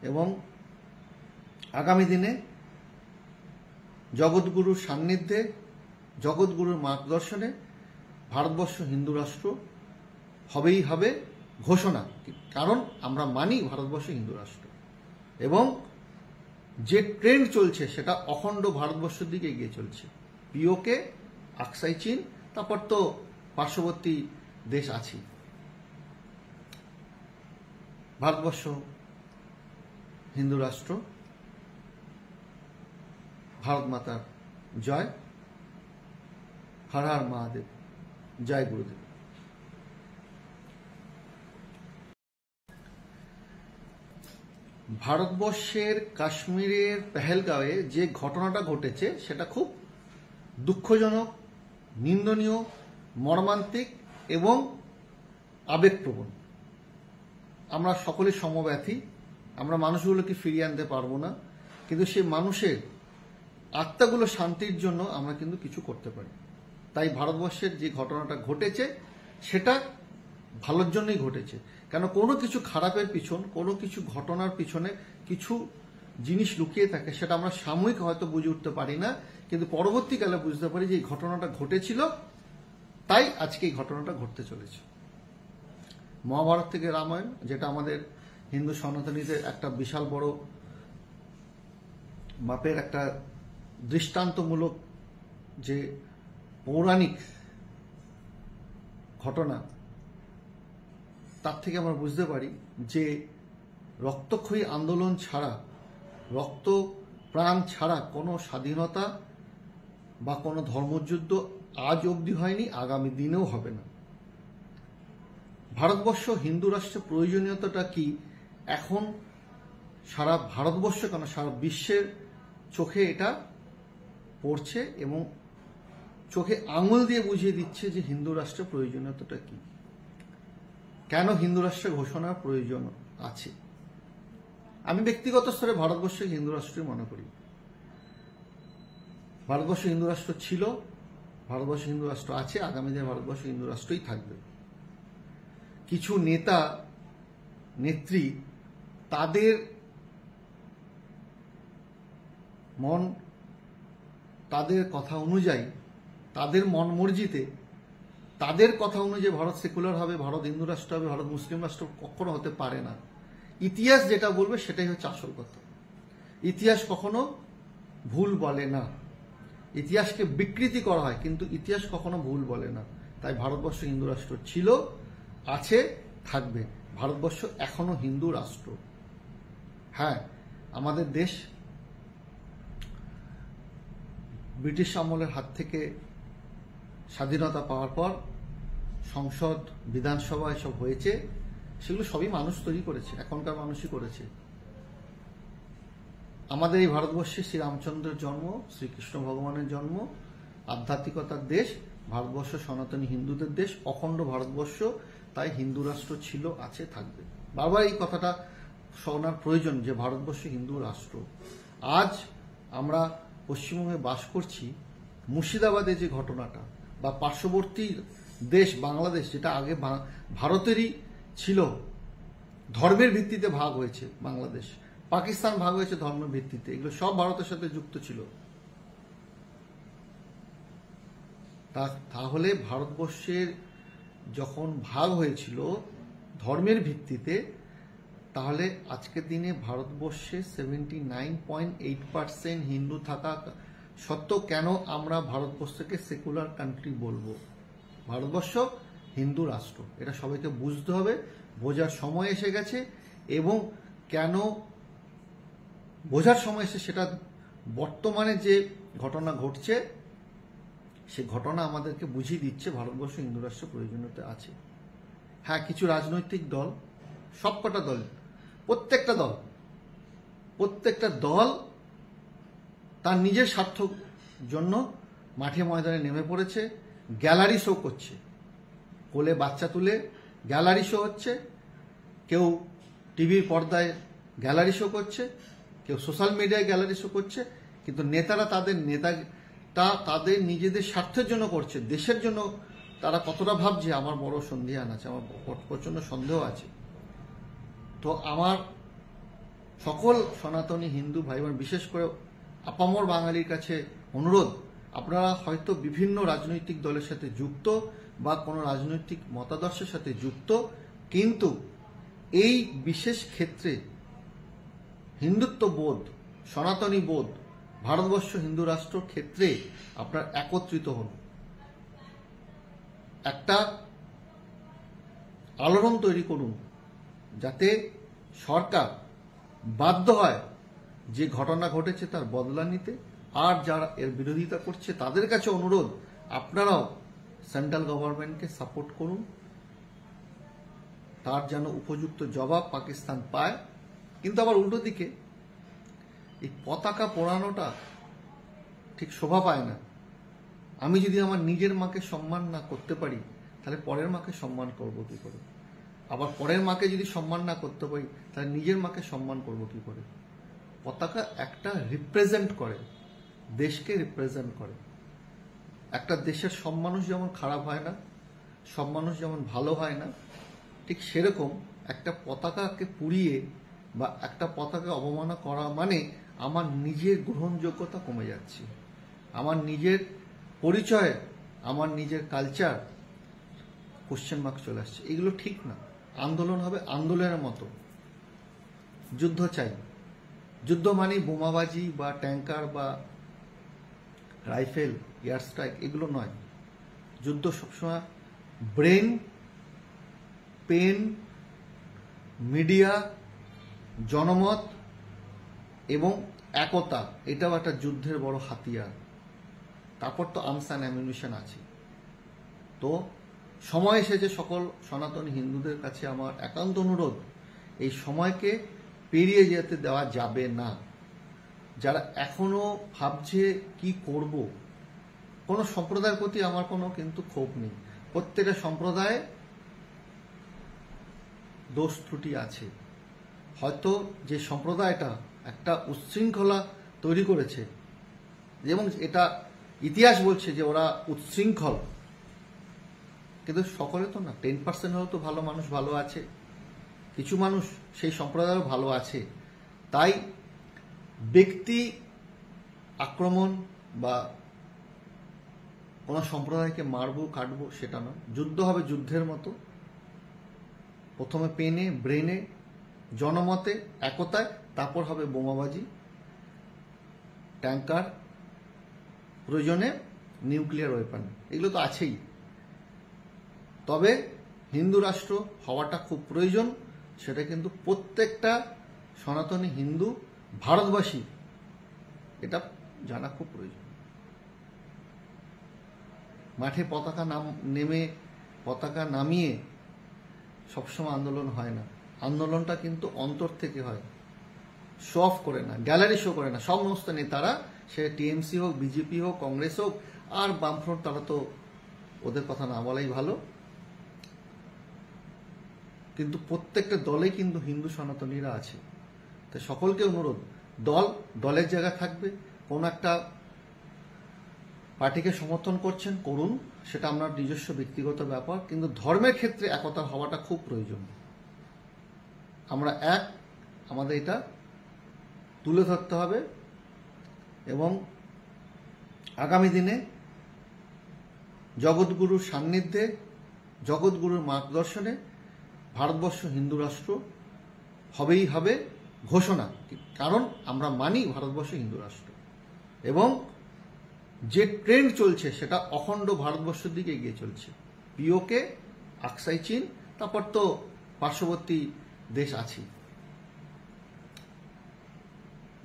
Speaker 1: এবং আগামী দিনে জগৎগুরুর সান্নিধ্যে, জগৎগুরুর মার্গদর্শনে ভারতবর্ষ হিন্দু রাষ্ট্র হবেই হবে ঘোষণা। কারণ আমরা মানি ভারতবর্ষ হিন্দু রাষ্ট্র, এবং যে ট্রেন্ড চলছে সেটা অখণ্ড ভারতবর্ষের দিকে এগিয়ে চলছে। পিওকে, আকসাই চীন, তারপর তো পার্শ্ববর্তী দেশ আছে। ভারতবর্ষ হিন্দু রাষ্ট্র। ভারত মাতার জয়। হর হর মহাদেব। জয় গুরুদেব। ভারতবর্ষের কাশ্মীরের পেহেলগাঁওয়ে যে ঘটনাটা ঘটেছে সেটা খুব দুঃখজনক, নিন্দনীয়, মর্মান্তিক এবং আবেগপ্রবণ। আমরা সকলে সমব্যথী। আমরা মানুষগুলোকে ফিরিয়ে আনতে পারবো না, কিন্তু সেই মানুষের আত্মাগুলো শান্তির জন্য আমরা কিন্তু কিছু করতে পারি। তাই ভারতবর্ষের যে ঘটনাটা ঘটেছে সেটা ভালোর জন্যই ঘটেছে। কেন, কোনো কিছু খারাপের পিছন, কোনো কিছু ঘটনার পিছনে কিছু জিনিস লুকিয়ে থাকে, সেটা আমরা সাময়িক হয়তো বুঝে উঠতে পারি না, কিন্তু পরবর্তীকালে বুঝতে পারি যে এই ঘটনাটা ঘটেছিল, তাই আজকে এই ঘটনাটা ঘটতে চলেছে। মহাভারত থেকে রামায়ণ, যেটা আমাদের হিন্দু সনাতনীদের একটা বিশাল বড় মাপের একটা দৃষ্টান্তমূলক যে পৌরাণিক ঘটনা, তার থেকে আমরা বুঝতে পারি যে রক্তক্ষয়ী আন্দোলন ছাড়া, রক্ত প্রাণ ছাড়া কোনো স্বাধীনতা বা কোনো ধর্মযুদ্ধ আজ অবধি হয়নি, আগামী দিনেও হবে না। ভারতবর্ষ হিন্দু রাষ্ট্রের প্রয়োজনীয়তাটা কি এখন সারা ভারতবর্ষ কেন সারা বিশ্বের চোখে এটা পড়ছে এবং চোখে আঙুল দিয়ে বুঝিয়ে দিচ্ছে যে হিন্দু রাষ্ট্রের প্রয়োজনীয়তাটা কি, কেন হিন্দু রাষ্ট্রের ঘোষণার প্রয়োজন আছে। আমি ব্যক্তিগত স্তরে ভারতবর্ষকে হিন্দু রাষ্ট্রই মনে করি। ভারতবর্ষ হিন্দু রাষ্ট্র ছিল, ভারতবর্ষ হিন্দু রাষ্ট্র আছে, আগামী দিনে ভারতবর্ষ হিন্দু রাষ্ট্রই থাকবে। কিছু নেতা নেত্রী তাদের তাদের কথা অনুযায়ী, তাদের মন মর্জিতে, তাদের কথা অনুযায়ী ভারত সেকুলার হবে, ভারত হিন্দু রাষ্ট্র হবে, ভারত মুসলিম রাষ্ট্র কখনো হতে পারে না। ইতিহাস যেটা বলবে সেটাই হচ্ছে আসল কথা। ইতিহাস কখনো ভুল বলে না। ইতিহাসকে বিকৃতি করা হয়, কিন্তু ইতিহাস কখনো ভুল বলে না। তাই ভারতবর্ষ হিন্দু রাষ্ট্র ছিল, আছে, থাকবে। ভারতবর্ষ এখনো হিন্দু রাষ্ট্র। হ্যাঁ, আমাদের দেশ ব্রিটিশ আমলের হাত থেকে স্বাধীনতা পাওয়ার পর সংসদ, বিধানসভা এসব হয়েছে, সেগুলো সবই মানুষ তৈরি করেছে, এখনকার মানুষই করেছে। আমাদের এই ভারতবর্ষে শ্রীরামচন্দ্রের জন্ম, শ্রীকৃষ্ণ ভগবানের জন্ম, আধ্যাত্মিকতার দেশ ভারতবর্ষ, সনাতনী হিন্দুদের দেশ, অখণ্ড ভারতবর্ষ। তাই হিন্দু রাষ্ট্র ছিল, আছে, থাকবে। বারবার এই কথাটা শোনার প্রয়োজন যে ভারতবর্ষ হিন্দু রাষ্ট্র। আজ আমরা পশ্চিমবঙ্গে বাস করছি, মুর্শিদাবাদে যে ঘটনাটা, বা পার্শ্ববর্তী দেশ বাংলাদেশ, যেটা আগে ভারতেরই ছিল, ধর্মের ভিত্তিতে ভাগ হয়েছে বাংলাদেশ, পাকিস্তান ভাগ হয়েছে ধর্মের ভিত্তিতে, এগুলো সব ভারতের সাথে যুক্ত ছিল। তাহলে ভারতবর্ষের যখন ভাগ হয়েছিল ধর্মের ভিত্তিতে, তাহলে আজকের দিনে ভারতবর্ষে 79.8% হিন্দু থাকা সত্ত্বেও কেন আমরা ভারতবর্ষকে সেকুলার কান্ট্রি বলবো? ভারতবর্ষ হিন্দু রাষ্ট্র, এটা সবাইকে বুঝতে হবে, বোঝার সময় এসে গেছে। এবং কেন বোঝার সময় এসে, সেটা বর্তমানে যে ঘটনা ঘটছে, সে ঘটনা আমাদেরকে বুঝিয়ে দিচ্ছে ভারতবর্ষ হিন্দু রাষ্ট্র প্রয়োজনীয়তা আছে। হ্যাঁ, কিছু রাজনৈতিক দল, সবকটা দল, প্রত্যেকটা দল তার নিজের স্বার্থ জন্য মাঠে ময়দানে নেমে পড়েছে, গ্যালারি শো করছে, কোলে বাচ্চা তুলে গ্যালারি শো হচ্ছে, কেউ টিভির পর্দায় গ্যালারি শো করছে, কেউ সোশ্যাল মিডিয়ায় গ্যালারি শো করছে, কিন্তু নেতারা তাদের নিজেদের স্বার্থের জন্য করছে, দেশের জন্য তারা কতটা ভাবছে আমার বড় সন্দেহান আছে, আমার প্রচন্ড সন্দেহ আছে। তো আমার সকল সনাতনী হিন্দু ভাই বোন, বিশেষ করে আপামর বাঙালির কাছে অনুরোধ, আপনারা হয়তো বিভিন্ন রাজনৈতিক দলের সাথে যুক্ত বা কোনো রাজনৈতিক মতাদর্শের সাথে যুক্ত, কিন্তু এই বিশেষ ক্ষেত্রে হিন্দুত্ব বোধ, সনাতনী বোধ, ভারতবর্ষ হিন্দু রাষ্ট্র ক্ষেত্রে আপনার একত্রিত হন, একটা আলোড়ন তৈরি করুন, যাতে সরকার বাধ্য হয় যে ঘটনা ঘটেছে তার বদলা নিতে। আর যারা এর বিরোধিতা করছে তাদের কাছে অনুরোধ, আপনারাও সেন্ট্রাল গভর্নমেন্টকে সাপোর্ট করুন, তার যেন উপযুক্ত জবাব পাকিস্তান পায়। কিন্তু আবার উল্টো দিকে এই পতাকা পোড়ানোটা ঠিক শোভা পায় না। আমি যদি আমার নিজের মাকে সম্মান না করতে পারি, তাহলে পরের মাকে সম্মান করব কি করে? আবার পরের মাকে যদি সম্মান না করতে পারি, তাহলে নিজের মাকে সম্মান করব কি করে? পতাকা একটা রিপ্রেজেন্ট করে, দেশকে রিপ্রেজেন্ট করে। একটা দেশের সব মানুষ যেমন খারাপ হয় না, সব মানুষ যেমন ভালো হয় না, ঠিক সেরকম একটা পতাকাকে পুড়িয়ে বা একটা পতাকা অবমাননা করা মানে আমার নিজের গ্রহণযোগ্যতা কমে যাচ্ছে, আমার নিজের পরিচয়, আমার নিজের কালচার কোশ্চেন মার্ক চলে আসছে। এগুলো ঠিক না। আন্দোলন হবে আন্দোলনের মতো, যুদ্ধ চাই। যুদ্ধ মানে বোমাবাজি বা ট্যাঙ্কার বা রাইফেল, এয়ার স্ট্রাইক, এগুলো নয়। যুদ্ধ সবসময় ব্রেন, পেন, মিডিয়া, জনমত এবং একতা, এটাও একটা যুদ্ধের বড় হাতিয়ার। তারপর তো আর্মস অ্যান্ড অ্যামিউনিশন আছে। তো সময় এসেছে, সকল সনাতনী হিন্দুদের কাছে আমার একান্ত অনুরোধ, এই সময়কে পেরিয়ে যেতে দেওয়া যাবে না। যারা এখনো ভাবছে কি করব, কোনো সম্প্রদায়ের প্রতি আমার কোনো কিন্তু ক্ষোভ নেই। প্রত্যেকটা সম্প্রদায়ে দোষ ত্রুটি আছে। হয়তো যে সম্প্রদায়টা একটা উচ্ছৃঙ্খলা তৈরি করেছে, এবং এটা ইতিহাস বলছে যে ওরা উচ্ছৃঙ্খল, কিন্তু সকলে তো না। 10% হলেও তো ভালো মানুষ ভালো আছে, কিছু মানুষ সেই সম্প্রদায়েরও ভালো আছে। তাই ব্যক্তি আক্রমণ বা কোনো সম্প্রদায়কে মারবো কাটবো সেটা নয়। যুদ্ধ হবে যুদ্ধের মতো, প্রথমে পেনে, ব্রেনে, জনমতে, একতায়, তারপর হবে বোমাবাজি, ট্যাঙ্কার, প্রয়োজনে নিউক্লিয়ার ওয়েপন, এগুলো তো আছেই। তবে হিন্দু রাষ্ট্র হওয়াটা খুব প্রয়োজন, সেটা কিন্তু প্রত্যেকটা সনাতনী হিন্দু ভারতবাসী এটা জানা খুব প্রয়োজন। মাঠে পতাকা নামিয়ে সবসময় আন্দোলন হয় না। আন্দোলনটা কিন্তু অন্তর থেকে হয়, শো অফ করে না, গ্যালারি শো করে না। সমস্ত নেতারা, সে টিএমসি হোক, বিজেপি হোক, কংগ্রেস হোক আর বামফ্রন্ট, তারা তো ওদের কথা না বলাই ভালো। কিন্তু প্রত্যেকটা দলে কিন্তু হিন্দু সনাতনীরা আছে। তাই সকলকে অনুরোধ, দলের জায়গা থাকবে, কোন একটা পার্টিকে সমর্থন করছেন করুন, সেটা আপনার নিজস্ব ব্যক্তিগত ব্যাপার, কিন্তু ধর্মের ক্ষেত্রে একতা হওয়াটা খুব প্রয়োজন। আমরা আমাদের এটা তুলে ধরতে হবে, এবং আগামী দিনে জগৎগুরুর সান্নিধ্যে, জগৎগুরুর মার্গদর্শনে ভারতবর্ষ হিন্দু রাষ্ট্র হবেই হবে ঘোষণা। কারণ আমরা মানি ভারতবর্ষ হিন্দু রাষ্ট্র, এবং যে ট্রেন্ড চলছে সেটা অখণ্ড ভারতবর্ষের দিকে এগিয়ে চলছে। পিওকে, আকসাই চীন, তারপর তো পার্শ্ববর্তী দেশ আছে।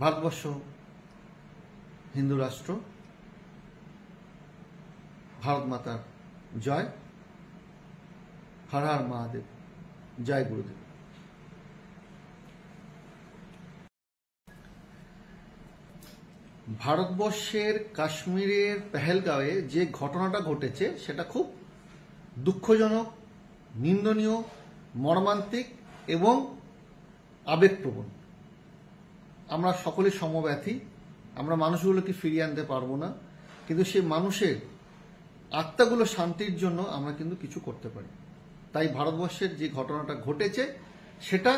Speaker 1: ভারতবর্ষ হিন্দু রাষ্ট্র ভারত মাতার জয়। হর হর মহাদেব। জয় গুরুদেব। ভারতবর্ষের কাশ্মীরের পেহেলগাঁওয়ে যে ঘটনাটা ঘটেছে সেটা খুব দুঃখজনক, নিন্দনীয়, মর্মান্তিক এবং আবেগপ্রবণ। আমরা সকলে সমব্যথী। আমরা মানুষগুলোকে ফিরিয়ে আনতে পারবো না, কিন্তু সেই মানুষের আত্মাগুলো শান্তির জন্য আমরা কিন্তু কিছু করতে পারি। তাই ভারতবর্ষের যে ঘটনাটা ঘটেছে সেটা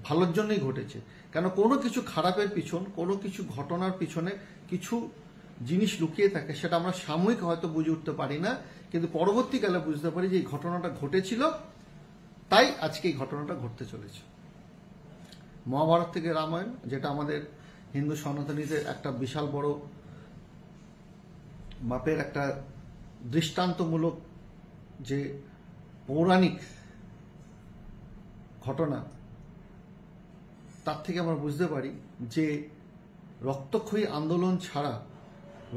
Speaker 1: ভালোর জন্যই ঘটেছে। কেন কোনো কিছু খারাপের পিছন, কোনো কিছু ঘটনার পিছনে কিছু জিনিস লুকিয়ে থাকে, সেটা আমরা সাময়িক হয়তো বুঝে উঠতে পারি না, কিন্তু পরবর্তীকালে বুঝতে পারি যে এই ঘটনাটা ঘটেছিল, তাই আজকে এই ঘটনাটা ঘটতে চলেছে। মহাভারত থেকে রামায়ণ, যেটা আমাদের হিন্দু সনাতনীদের একটা বিশাল বড় মাপের একটা দৃষ্টান্তমূলক যে পৌরাণিক ঘটনা, তার থেকে আমরা বুঝতে পারি যে রক্তক্ষয়ী আন্দোলন ছাড়া,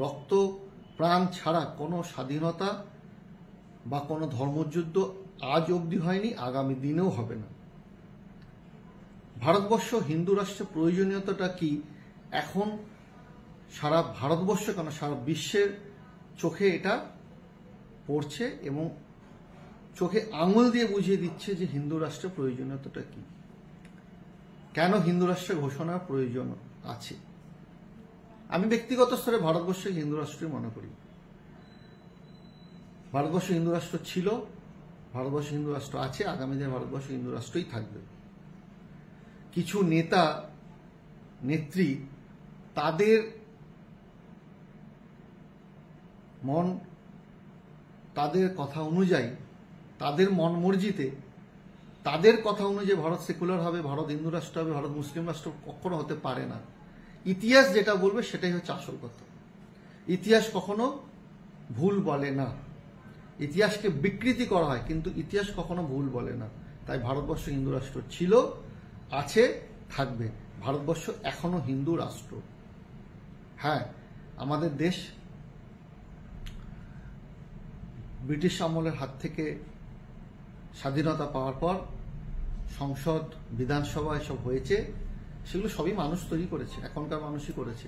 Speaker 1: রক্ত প্রাণ ছাড়া কোনো স্বাধীনতা বা কোনো ধর্মযুদ্ধ আজ অবধি হয়নি, আগামী দিনেও হবে না। ভারতবর্ষ হিন্দু রাষ্ট্রের প্রয়োজনীয়তাটা কি এখন সারা ভারতবর্ষ কেন সারা বিশ্বের চোখে এটা পড়ছে এবং চোখে আঙুল দিয়ে বুঝিয়ে দিচ্ছে যে হিন্দু রাষ্ট্রের প্রয়োজনীয়তাটা কি, কেন হিন্দু রাষ্ট্রের ঘোষণার প্রয়োজন আছে। আমি ব্যক্তিগত স্তরে ভারতবর্ষকে হিন্দু রাষ্ট্রই মনে করি। ভারতবর্ষ হিন্দু রাষ্ট্র ছিল, ভারতবর্ষ হিন্দু রাষ্ট্র আছে, আগামী দিনে ভারতবর্ষ হিন্দু রাষ্ট্রই থাকবে। কিছু নেতা নেত্রী তাদের মন, তাদের কথা অনুযায়ী, তাদের মন মর্জিতে, তাদের কথা অনুযায়ী ভারত সেকুলার হবে, ভারত হিন্দু রাষ্ট্র হবে, ভারত মুসলিম রাষ্ট্র কখনো হতে পারে না। ইতিহাস যেটা বলবে সেটাই হচ্ছে আসল কথা। ইতিহাস কখনো ভুল বলে না। ইতিহাসকে বিকৃতি করা হয়, কিন্তু ইতিহাস কখনো ভুল বলে না। তাই ভারতবর্ষ হিন্দু রাষ্ট্র ছিল, আছে, থাকবে। ভারতবর্ষ এখনো হিন্দু রাষ্ট্র। হ্যাঁ, আমাদের দেশ ব্রিটিশ আমলের হাত থেকে স্বাধীনতা পাওয়ার পর সংসদ, বিধানসভা এসব হয়েছে, সেগুলো সবই মানুষ তৈরি করেছে, এখনকার মানুষই করেছে।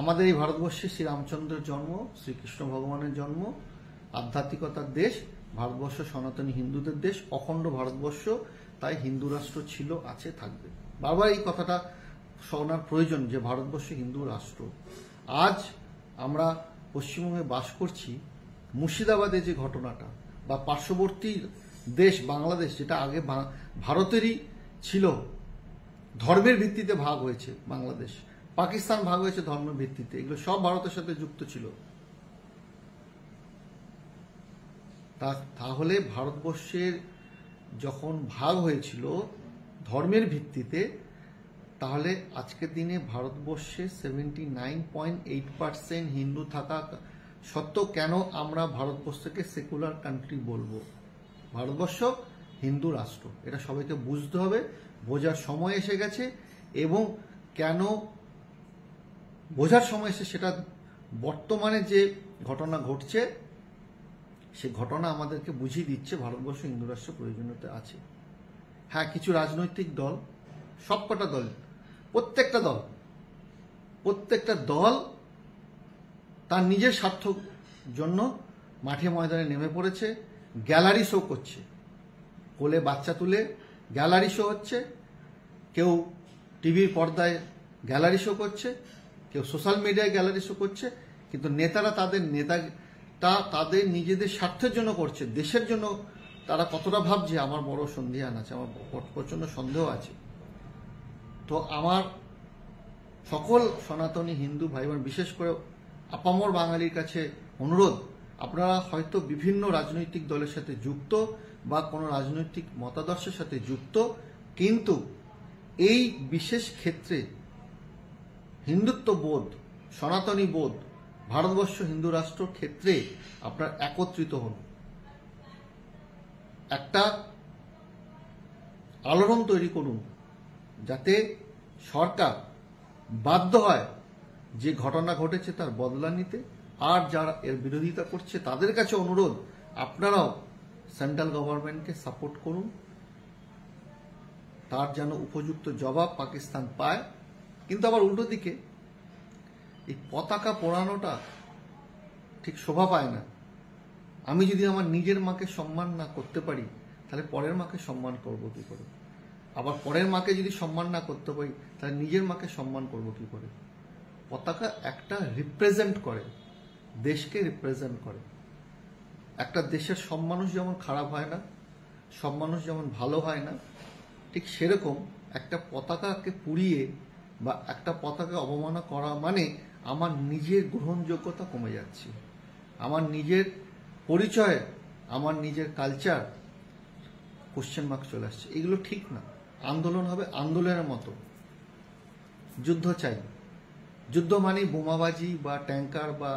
Speaker 1: আমাদের এই ভারতবর্ষে শ্রীরামচন্দ্রের জন্ম, শ্রীকৃষ্ণ ভগবানের জন্ম, আধ্যাত্মিকতার দেশ। ভারতবর্ষ সনাতনী হিন্দুদের দেশ, অখণ্ড ভারতবর্ষ। তাই হিন্দু রাষ্ট্র ছিল, আছে, থাকবে। বারবার এই কথাটা শোনার প্রয়োজন যে ভারতবর্ষ হিন্দু রাষ্ট্র। আজ আমরা পশ্চিমবঙ্গে বাস করছি, মুর্শিদাবাদে যে ঘটনাটা, বা পার্শ্ববর্তী দেশ বাংলাদেশ, যেটা আগে ভারতেরই ছিল, ধর্মের ভিত্তিতে ভাগ হয়েছে বাংলাদেশ, পাকিস্তান ভাগ হয়েছে ধর্মের ভিত্তিতে, এগুলো সব ভারতের সাথে যুক্ত ছিল। তাহলে ভারতবর্ষের যখন ভাগ হয়েছিল ধর্মের ভিত্তিতে, তাহলে আজকের দিনে ভারতবর্ষে 79.8% হিন্দু থাকা সত্ত্বেও কেন আমরা ভারতবর্ষকে সেকুলার কান্ট্রি বলবো? ভারতবর্ষ হিন্দু রাষ্ট্র, এটা সবাইকে বুঝতে হবে, বোঝার সময় এসে গেছে। এবং কেন বোঝার সময় এসে, সেটা বর্তমানে যে ঘটনা ঘটছে সে ঘটনা আমাদেরকে বুঝিয়ে দিচ্ছে ভারতবর্ষ হিন্দু রাষ্ট্র প্রয়োজনীয়তা আছে। হ্যাঁ, কিছু রাজনৈতিক দল, সবকটা দল, প্রত্যেকটা দল তার নিজের স্বার্থ জন্য মাঠে ময়দানে নেমে পড়েছে, গ্যালারি শো করছে, কোলে বাচ্চা তুলে গ্যালারি শো হচ্ছে, কেউ টিভির পর্দায় গ্যালারি শো করছে, কেউ সোশ্যাল মিডিয়ায় গ্যালারি শো করছে। কিন্তু নেতারা তাদের নিজেদের স্বার্থের জন্য করছে, দেশের জন্য তারা কতটা ভাবছে আমার বড় সন্দেহান আছে, আমার প্রচন্ড সন্দেহ আছে। তো আমার সকল সনাতনী হিন্দু ভাই বোন, বিশেষ করে আপামর বাঙালির কাছে অনুরোধ, আপনারা হয়তো বিভিন্ন রাজনৈতিক দলের সাথে যুক্ত বা কোনো রাজনৈতিক মতাদর্শের সাথে যুক্ত, কিন্তু এই বিশেষ ক্ষেত্রে হিন্দুত্ব বোধ, সনাতনী বোধ, ভারতবর্ষ হিন্দু রাষ্ট্র ক্ষেত্রে আপনারা একত্রিত হন, একটা আলোড়ন তৈরি করুন, যাতে সরকার বাধ্য হয় যে ঘটনা ঘটেছে তার বদলা নিতে, আর যারা এর বিরোধিতা করছে তাদের কাছে অনুরোধ, আপনারাও সেন্ট্রাল গভর্নমেন্টকে সাপোর্ট করুন, তার যেন উপযুক্ত জবাব পাকিস্তান পায়। কিন্তু আবার উল্টো দিকে এই পতাকা পোড়ানোটা ঠিক শোভা পায় না। আমি যদি আমার নিজের মাকে সম্মান না করতে পারি, তাহলে পরের মাকে সম্মান করব কি করে? আবার পরের মাকে যদি সম্মান না করতে পারি, তাহলে নিজের মাকে সম্মান করব কি করে? পতাকা একটা রিপ্রেজেন্ট করে, দেশকে রিপ্রেজেন্ট করে। একটা দেশের সব মানুষ যেমন খারাপ হয় না, সব মানুষ যেমন ভালো হয় না, ঠিক সেরকম একটা পতাকাকে পুড়িয়ে বা একটা পতাকা অবমাননা করা মানে আমার নিজের গ্রহণযোগ্যতা কমে যাচ্ছে, আমার নিজের পরিচয়, আমার নিজের কালচার কোশ্চেন মার্ক চলে আসছে। এগুলো ঠিক না। আন্দোলন হবে আন্দোলনের মতো। যুদ্ধ চাই, যুদ্ধ মানে বোমাবাজি বা ট্যাঙ্কার বা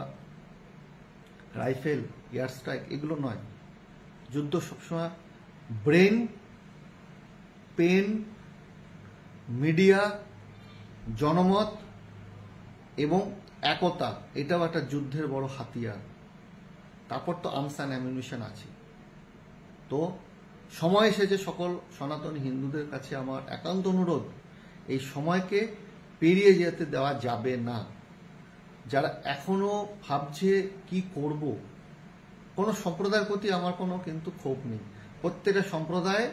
Speaker 1: রাইফেল, এয়ার স্ট্রাইক এগুলো নয়। যুদ্ধ সবসময় ব্রেন, পেন, মিডিয়া, জনমত এবং একতা, এটাও একটা যুদ্ধের বড় হাতিয়ার। তারপর তো আর্মস অ্যান্ড অ্যামিউনিশন আছে। তো সময় এসেছে সকল সনাতনী হিন্দুদের কাছে আমার একান্ত অনুরোধ, এই সময়কে পেরিয়ে যেতে দেওয়া যাবে না। যারা এখনো ভাবছে কি করব, কোনো সম্প্রদায়ের প্রতি আমার কোনো কিন্তু ক্ষোভ নেই। প্রত্যেকটা সম্প্রদায়ে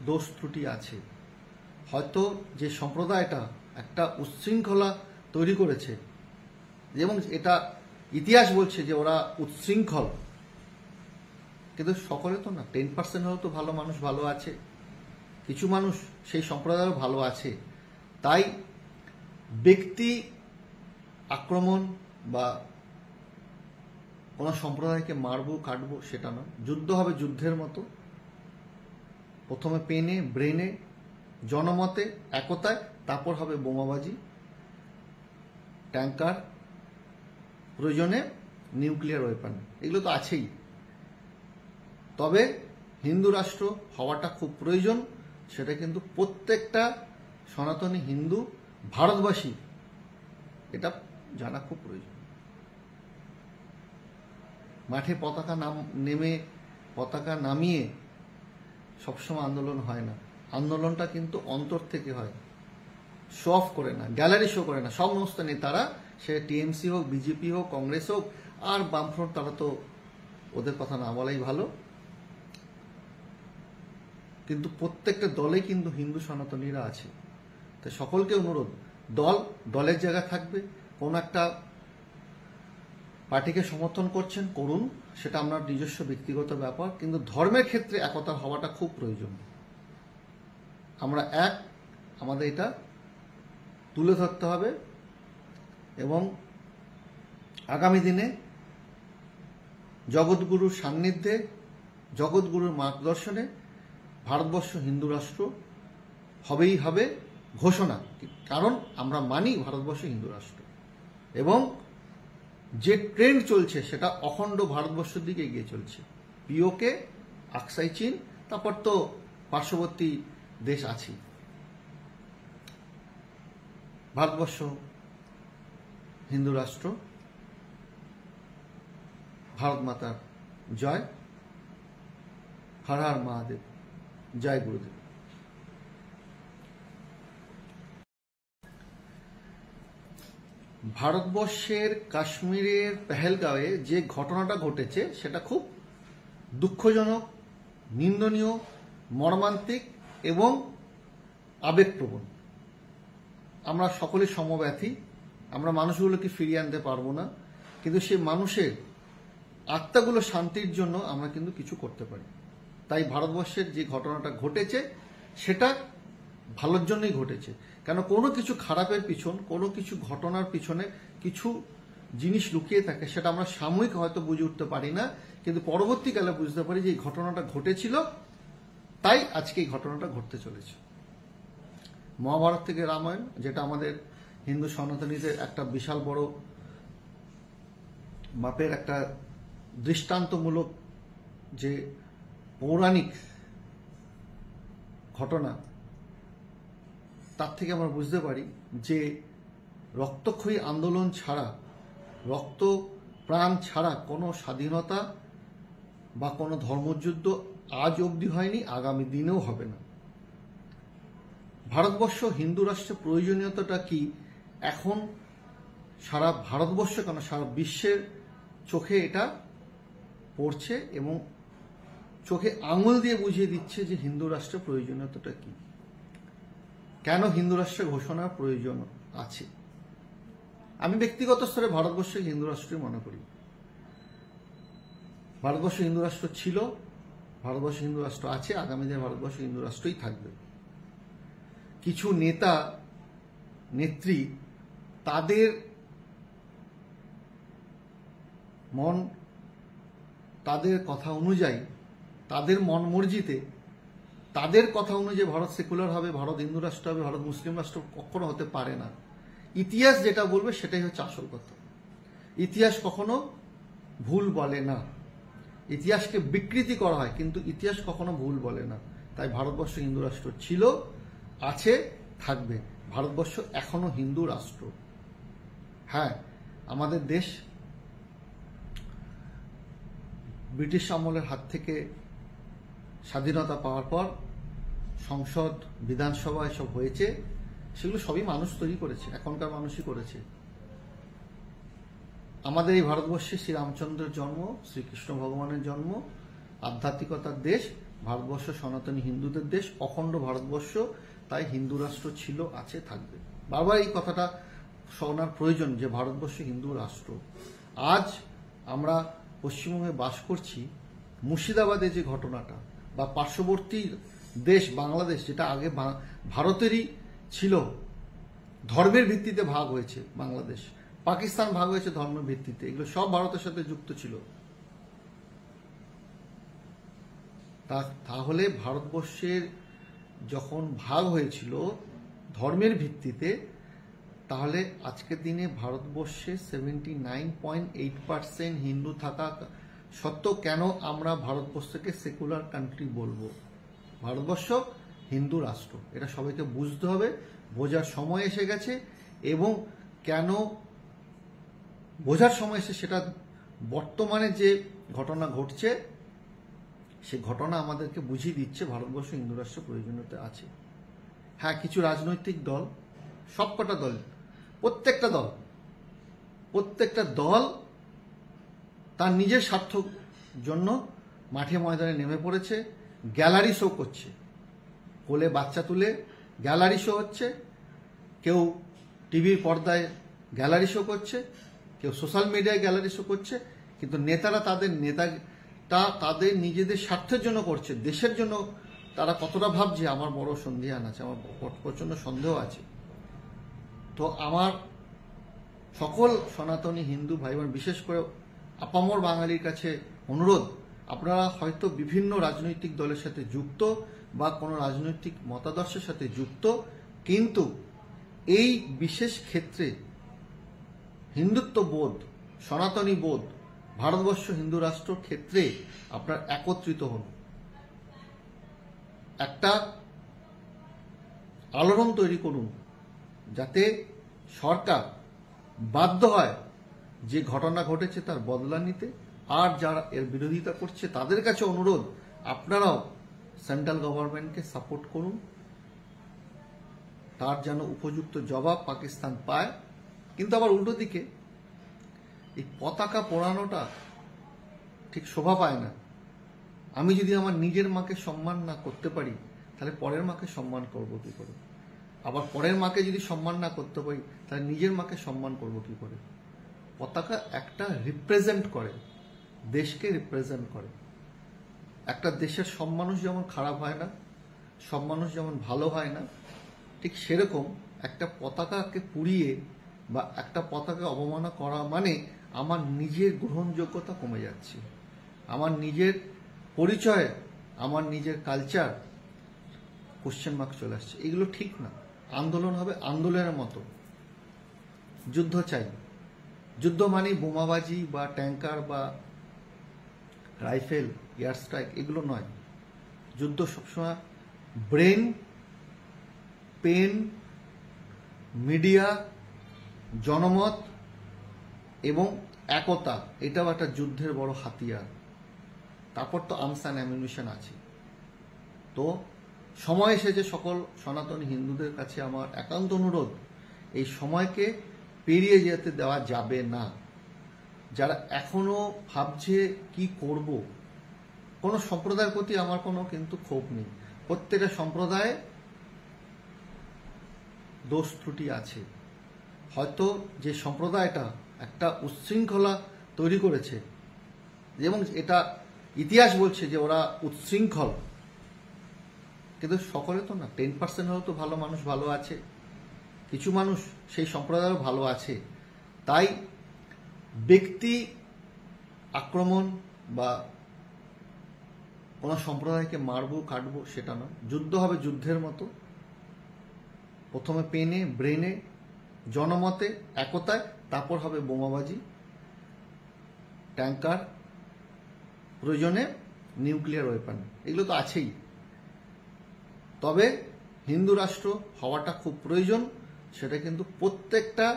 Speaker 1: দোষ ত্রুটি আছে। হয়তো যে সম্প্রদায়টা একটা উচ্ছৃঙ্খলা তৈরি করেছে, এবং এটা ইতিহাস বলছে যে ওরা উচ্ছৃঙ্খল, কিন্তু সকলে তো না। 10% হলেও তো ভালো মানুষ ভালো আছে, কিছু মানুষ সেই সম্প্রদায়েরও ভালো আছে। তাই ব্যক্তি আক্রমণ বা কোনো সম্প্রদায়কে মারবো কাটবো সেটা নয়। যুদ্ধ হবে যুদ্ধের মতো, প্রথমে পেনে, ব্রেনে, জনমতে, একতায়, তারপর হবে বোমাবাজি, ট্যাঙ্কার, প্রয়োজনে নিউক্লিয়ার ওয়েপন, এগুলো তো আছেই। তবে হিন্দু রাষ্ট্র হওয়াটা খুব প্রয়োজন, সেটা কিন্তু প্রত্যেকটা সনাতনী হিন্দু ভারতবাসী এটা জানা খুব প্রয়োজন। মাঠে পতাকা নামিয়ে সবসময় আন্দোলন হয় না। আন্দোলনটা কিন্তু অন্তর থেকে হয়, শো অফ করে না, গ্যালারি শো করে না। সমস্ত নেতারা, সে টিএমসি হোক, বিজেপি হোক, কংগ্রেস হোক আর বামফ্রন্ট, তারা তো ওদের কথা না বলাই ভালো। কিন্তু প্রত্যেকটা দলেই কিন্তু হিন্দু সনাতনীরা আছে। তাই সকলকে অনুরোধ, দলের জায়গা থাকবে, কোন একটা পার্টিকে সমর্থন করছেন করুন, সেটা আপনার নিজস্ব ব্যক্তিগত ব্যাপার, কিন্তু ধর্মের ক্ষেত্রে একতা হওয়াটা খুব প্রয়োজন। আমরা আমাদের এটা তুলে ধরতে হবে, এবং আগামী দিনে জগৎগুরুর সান্নিধ্যে, জগৎগুরুর মার্গদর্শনে ভারতবর্ষ হিন্দু রাষ্ট্র হবেই হবে ঘোষণা। কারণ আমরা মানি ভারতবর্ষ হিন্দু রাষ্ট্র, এবং যে ট্রেন্ড চলছে সেটা অখণ্ড ভারতবর্ষের দিকে এগিয়ে চলছে। পিওকে, আকসাই চীন, তারপর তো পার্শ্ববর্তী দেশ আছে। ভারতবর্ষ হিন্দু রাষ্ট্র, ভারত মাতার জয়, হর হর মহাদেব, জয় গুরুদেব। ভারতবর্ষের কাশ্মীরের পেহেলগাঁওয়ে যে ঘটনাটা ঘটেছে সেটা খুব দুঃখজনক, নিন্দনীয়, মর্মান্তিক এবং আবেগপ্রবণ। আমরা সকলে সমব্যথী। আমরা মানুষগুলোকে ফিরিয়ে আনতে পারবো না, কিন্তু সেই মানুষের আত্মাগুলো শান্তির জন্য আমরা কিন্তু কিছু করতে পারি। তাই ভারতবর্ষের যে ঘটনাটা ঘটেছে সেটা ভালোর জন্যই ঘটেছে। কেন, কোনো কিছু খারাপের পিছন, কোনো কিছু ঘটনার পিছনে কিছু জিনিস লুকিয়ে থাকে, সেটা আমরা সাময়িক হয়তো বুঝে উঠতে পারি না, কিন্তু পরবর্তীকালে বুঝতে পারি যে এই ঘটনাটা ঘটেছিল, তাই আজকে এই ঘটনাটা ঘটতে চলেছে। মহাভারত থেকে রামায়ণ, যেটা আমাদের হিন্দু সনাতনীদের একটা বিশাল বড় মাপের একটা দৃষ্টান্তমূলক যে পৌরাণিক ঘটনা, তার থেকে আমরা বুঝতে পারি যে রক্তক্ষয়ী আন্দোলন ছাড়া, রক্ত প্রাণ ছাড়া কোনো স্বাধীনতা বা কোনো ধর্মযুদ্ধ আজ অবধি হয়নি, আগামী দিনেও হবে না। ভারতবর্ষ হিন্দু রাষ্ট্রের প্রয়োজনীয়তাটা কি এখন সারা ভারতবর্ষ কেন সারা বিশ্বের চোখে এটা পড়ছে এবং চোখে আঙুল দিয়ে বুঝিয়ে দিচ্ছে যে হিন্দু রাষ্ট্রের প্রয়োজনীয়তাটা কি, কেন হিন্দু রাষ্ট্রের ঘোষণার প্রয়োজন আছে। আমি ব্যক্তিগত স্তরে ভারতবর্ষে হিন্দু রাষ্ট্রই মনে করি। ভারতবর্ষ হিন্দু রাষ্ট্র ছিল, ভারতবর্ষ হিন্দু রাষ্ট্র আছে, আগামী দিনে ভারতবর্ষ হিন্দু রাষ্ট্রই থাকবে। কিছু নেতা নেত্রী তাদের মন, তাদের কথা অনুযায়ী, তাদের মন মর্জিতে, তাদের কথা অনুযায়ী ভারত সেকুলার হবে, ভারত হিন্দু রাষ্ট্র হবে, ভারত মুসলিম রাষ্ট্র কখনো হতে পারে না। ইতিহাস যেটা বলবে সেটাই হচ্ছে আসল কথা। ইতিহাস কখনো ভুল বলে না। ইতিহাসকে বিকৃতি করা হয়, কিন্তু ইতিহাস কখনো ভুল বলে না। তাই ভারতবর্ষ হিন্দু রাষ্ট্র ছিল, আছে, থাকবে। ভারতবর্ষ এখনো হিন্দু রাষ্ট্র। হ্যাঁ, আমাদের দেশ ব্রিটিশ আমলের হাত থেকে স্বাধীনতা পাওয়ার পর সংসদ, বিধানসভা এসব হয়েছে, সেগুলো সবই মানুষ তৈরি করেছে, এখনকার মানুষই করেছে। আমাদের এই ভারতবর্ষে শ্রীরামচন্দ্রের জন্ম, শ্রীকৃষ্ণ ভগবানের জন্ম, আধ্যাত্মিকতার দেশ ভারতবর্ষ, সনাতনী হিন্দুদের দেশ, অখণ্ড ভারতবর্ষ। তাই হিন্দু রাষ্ট্র ছিল, আছে, থাকবে। বারবার এই কথাটা শোনার প্রয়োজন যে ভারতবর্ষ হিন্দু রাষ্ট্র। আজ আমরা পশ্চিমবঙ্গে বাস করছি, মুর্শিদাবাদে যে ঘটনাটা, বা পার্শ্ববর্তী দেশ বাংলাদেশ, যেটা আগে ভারতেরই ছিল, ধর্মের ভিত্তিতে ভাগ হয়েছে বাংলাদেশ, পাকিস্তান ভাগ হয়েছে ধর্মের ভিত্তিতে, এগুলো সব ভারতের সাথে যুক্ত ছিল। তাহলে ভারতবর্ষের যখন ভাগ হয়েছিল ধর্মের ভিত্তিতে, তাহলে আজকের দিনে ভারতবর্ষে 79.8% হিন্দু থাকা সত্ত্বেও কেন আমরা ভারতবর্ষকে সেকুলার কান্ট্রি বলবো? ভারতবর্ষ হিন্দু রাষ্ট্র, এটা সবাইকে বুঝতে হবে, বোঝার সময় এসে গেছে। এবং কেন বোঝার সময় এসে, সেটা বর্তমানে যে ঘটনা ঘটছে সে ঘটনা আমাদেরকে বুঝিয়ে দিচ্ছে ভারতবর্ষ হিন্দু রাষ্ট্রের প্রয়োজনীয়তা আছে। হ্যাঁ, কিছু রাজনৈতিক দল, সবকটা দল, প্রত্যেকটা দল তার নিজের স্বার্থ জন্য মাঠে ময়দানে নেমে পড়েছে, গ্যালারি শো করছে, কোলে বাচ্চা তুলে গ্যালারি শো হচ্ছে, কেউ টিভির পর্দায় গ্যালারি শো করছে, কেউ সোশ্যাল মিডিয়ায় গ্যালারি শো করছে। কিন্তু নেতারা তাদের নিজেদের স্বার্থের জন্য করছে, দেশের জন্য তারা কতটা ভাবছে আমার বড় সন্দেহান আছে, আমার প্রচন্ড সন্দেহ আছে। তো আমার সকল সনাতনী হিন্দু ভাই বোন, বিশেষ করে আপামর বাঙালির কাছে অনুরোধ, আপনারা হয়তো বিভিন্ন রাজনৈতিক দলের সাথে যুক্ত বা কোনো রাজনৈতিক মতাদর্শের সাথে যুক্ত, কিন্তু এই বিশেষ ক্ষেত্রে হিন্দুত্ব বোধ, সনাতনী বোধ, ভারতবর্ষ হিন্দু রাষ্ট্র ক্ষেত্রে আপনারা একত্রিত হন, একটা আলোড়ন তৈরি করুন, যাতে সরকার বাধ্য হয় যে ঘটনা ঘটেছে তার বদলা নিতে। আর যারা এর বিরোধিতা করছে তাদের কাছে অনুরোধ, আপনারাও সেন্ট্রাল গভর্নমেন্টকে সাপোর্ট করুন, তার যেন উপযুক্ত জবাব পাকিস্তান পায়। কিন্তু আবার উল্টো দিকে এই পতাকা পোড়ানোটা ঠিক শোভা পায় না। আমি যদি আমার নিজের মাকে সম্মান না করতে পারি, তাহলে পরের মাকে সম্মান করব কি করে? আবার পরের মাকে যদি সম্মান না করতে পারি, তাহলে নিজের মাকে সম্মান করব কি করে? পতাকা একটা রিপ্রেজেন্ট করে, দেশকে রিপ্রেজেন্ট করে। একটা দেশের সব মানুষ যেমন খারাপ হয় না, সব মানুষ যেমন ভালো হয় না, ঠিক সেরকম একটা পতাকাকে পুড়িয়ে বা একটা পতাকা অবমাননা করা মানে আমার নিজের গ্রহণযোগ্যতা কমে যাচ্ছে, আমার নিজের পরিচয়, আমার নিজের কালচার কোশ্চেন মার্ক চলে আসছে। এগুলো ঠিক না। আন্দোলন হবে আন্দোলনের মতো। যুদ্ধ চাই, যুদ্ধ মানে বোমাবাজি বা ট্যাঙ্কার বা রাইফেল, এয়ার স্ট্রাইক, এগুলো নয়। যুদ্ধ সবসময় ব্রেন, পেন, মিডিয়া জনমত এবং একতা, এটাও একটা যুদ্ধের বড় হাতিয়ার। তারপর তো আর্মস অ্যান্ড অ্যামিউনিশন আছে। তো সময় এসেছে, সকল সনাতনী হিন্দুদের কাছে আমার একান্ত অনুরোধ, এই সময়কে পেরিয়ে যেতে দেওয়া যাবে না। যারা এখনো ভাবছে কি করব, কোনো সম্প্রদায়ের প্রতি আমার কোনো কিন্তু ক্ষোভ নেই। প্রত্যেকটা সম্প্রদায়ে দোষ ত্রুটি আছে। হয়তো যে সম্প্রদায়টা একটা উচ্ছৃঙ্খলা তৈরি করেছে, এবং এটা ইতিহাস বলছে যে ওরা উচ্ছৃঙ্খল, কিন্তু সকলে তো না, 10% হলেও তো ভালো মানুষ ভালো আছে, কিছু মানুষ সেই সম্প্রদায়েরও ভালো আছে। তাই ব্যক্তি আক্রমণ বা কোনো সম্প্রদায়কে মারবো কাটবো সেটা নয়, যুদ্ধ হবে যুদ্ধের মতো, প্রথমে পেনে ব্রেনে জনমতে একতায়, তারপর হবে বোমাবাজি, ট্যাঙ্কার, প্রয়োজনে নিউক্লিয়ার ওয়েপন, এগুলো তো আছেই। তবে হিন্দু রাষ্ট্র হওয়াটা খুব প্রয়োজন, সেটা কিন্তু প্রত্যেকটা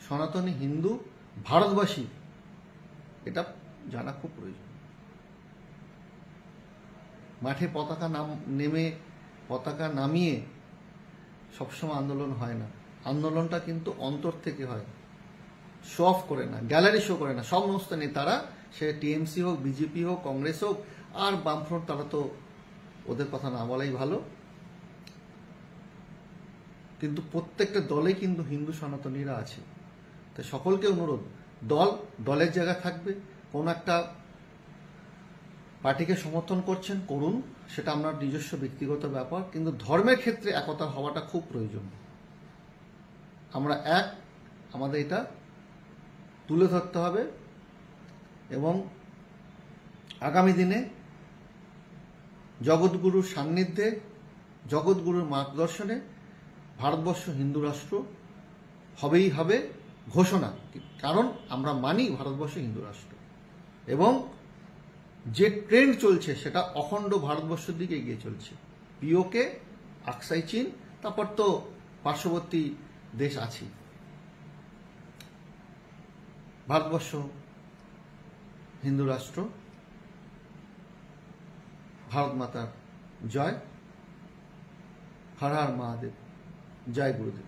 Speaker 1: সনাতনী হিন্দু ভারতবাসী এটা জানা খুব প্রয়োজন। মাঠে পতাকা নামিয়ে সবসময় আন্দোলন হয় না, আন্দোলনটা কিন্তু অন্তর থেকে হয়, শো অফ করে না, গ্যালারি শো করে না। সমস্ত নেতারা, সে টিএমসি হোক, বিজেপি হোক, কংগ্রেস হোক আর বামফ্রন্ট, তারা তো ওদের কথা না বলাই ভালো। কিন্তু প্রত্যেকটা দলে কিন্তু হিন্দু সনাতনীরা আছে। তাই সকলকে অনুরোধ, দলের জায়গা থাকবে, কোন একটা পার্টিকে সমর্থন করছেন করুন, সেটা আপনার নিজস্ব ব্যক্তিগত ব্যাপার, কিন্তু ধর্মের ক্ষেত্রে একতা হওয়াটা খুব প্রয়োজন। আমরা আমাদের এটা তুলে ধরতে হবে, এবং আগামী দিনে জগৎগুরুর সান্নিধ্যে, জগৎগুরুর মার্গদর্শনে ভারতবর্ষ হিন্দু রাষ্ট্র হবেই হবে ঘোষণা। কারণ আমরা মানি ভারতবর্ষ হিন্দু রাষ্ট্র, এবং যে ট্রেন্ড চলছে সেটা অখণ্ড ভারতবর্ষের দিকে এগিয়ে চলছে। পিওকে, আকসাই চীন, তারপর তো পার্শ্ববর্তী দেশ আছে। ভারতবর্ষ হিন্দু রাষ্ট্র, ভারত মাতার জয়, হর হর মহাদেব, জয় গুরুদেব।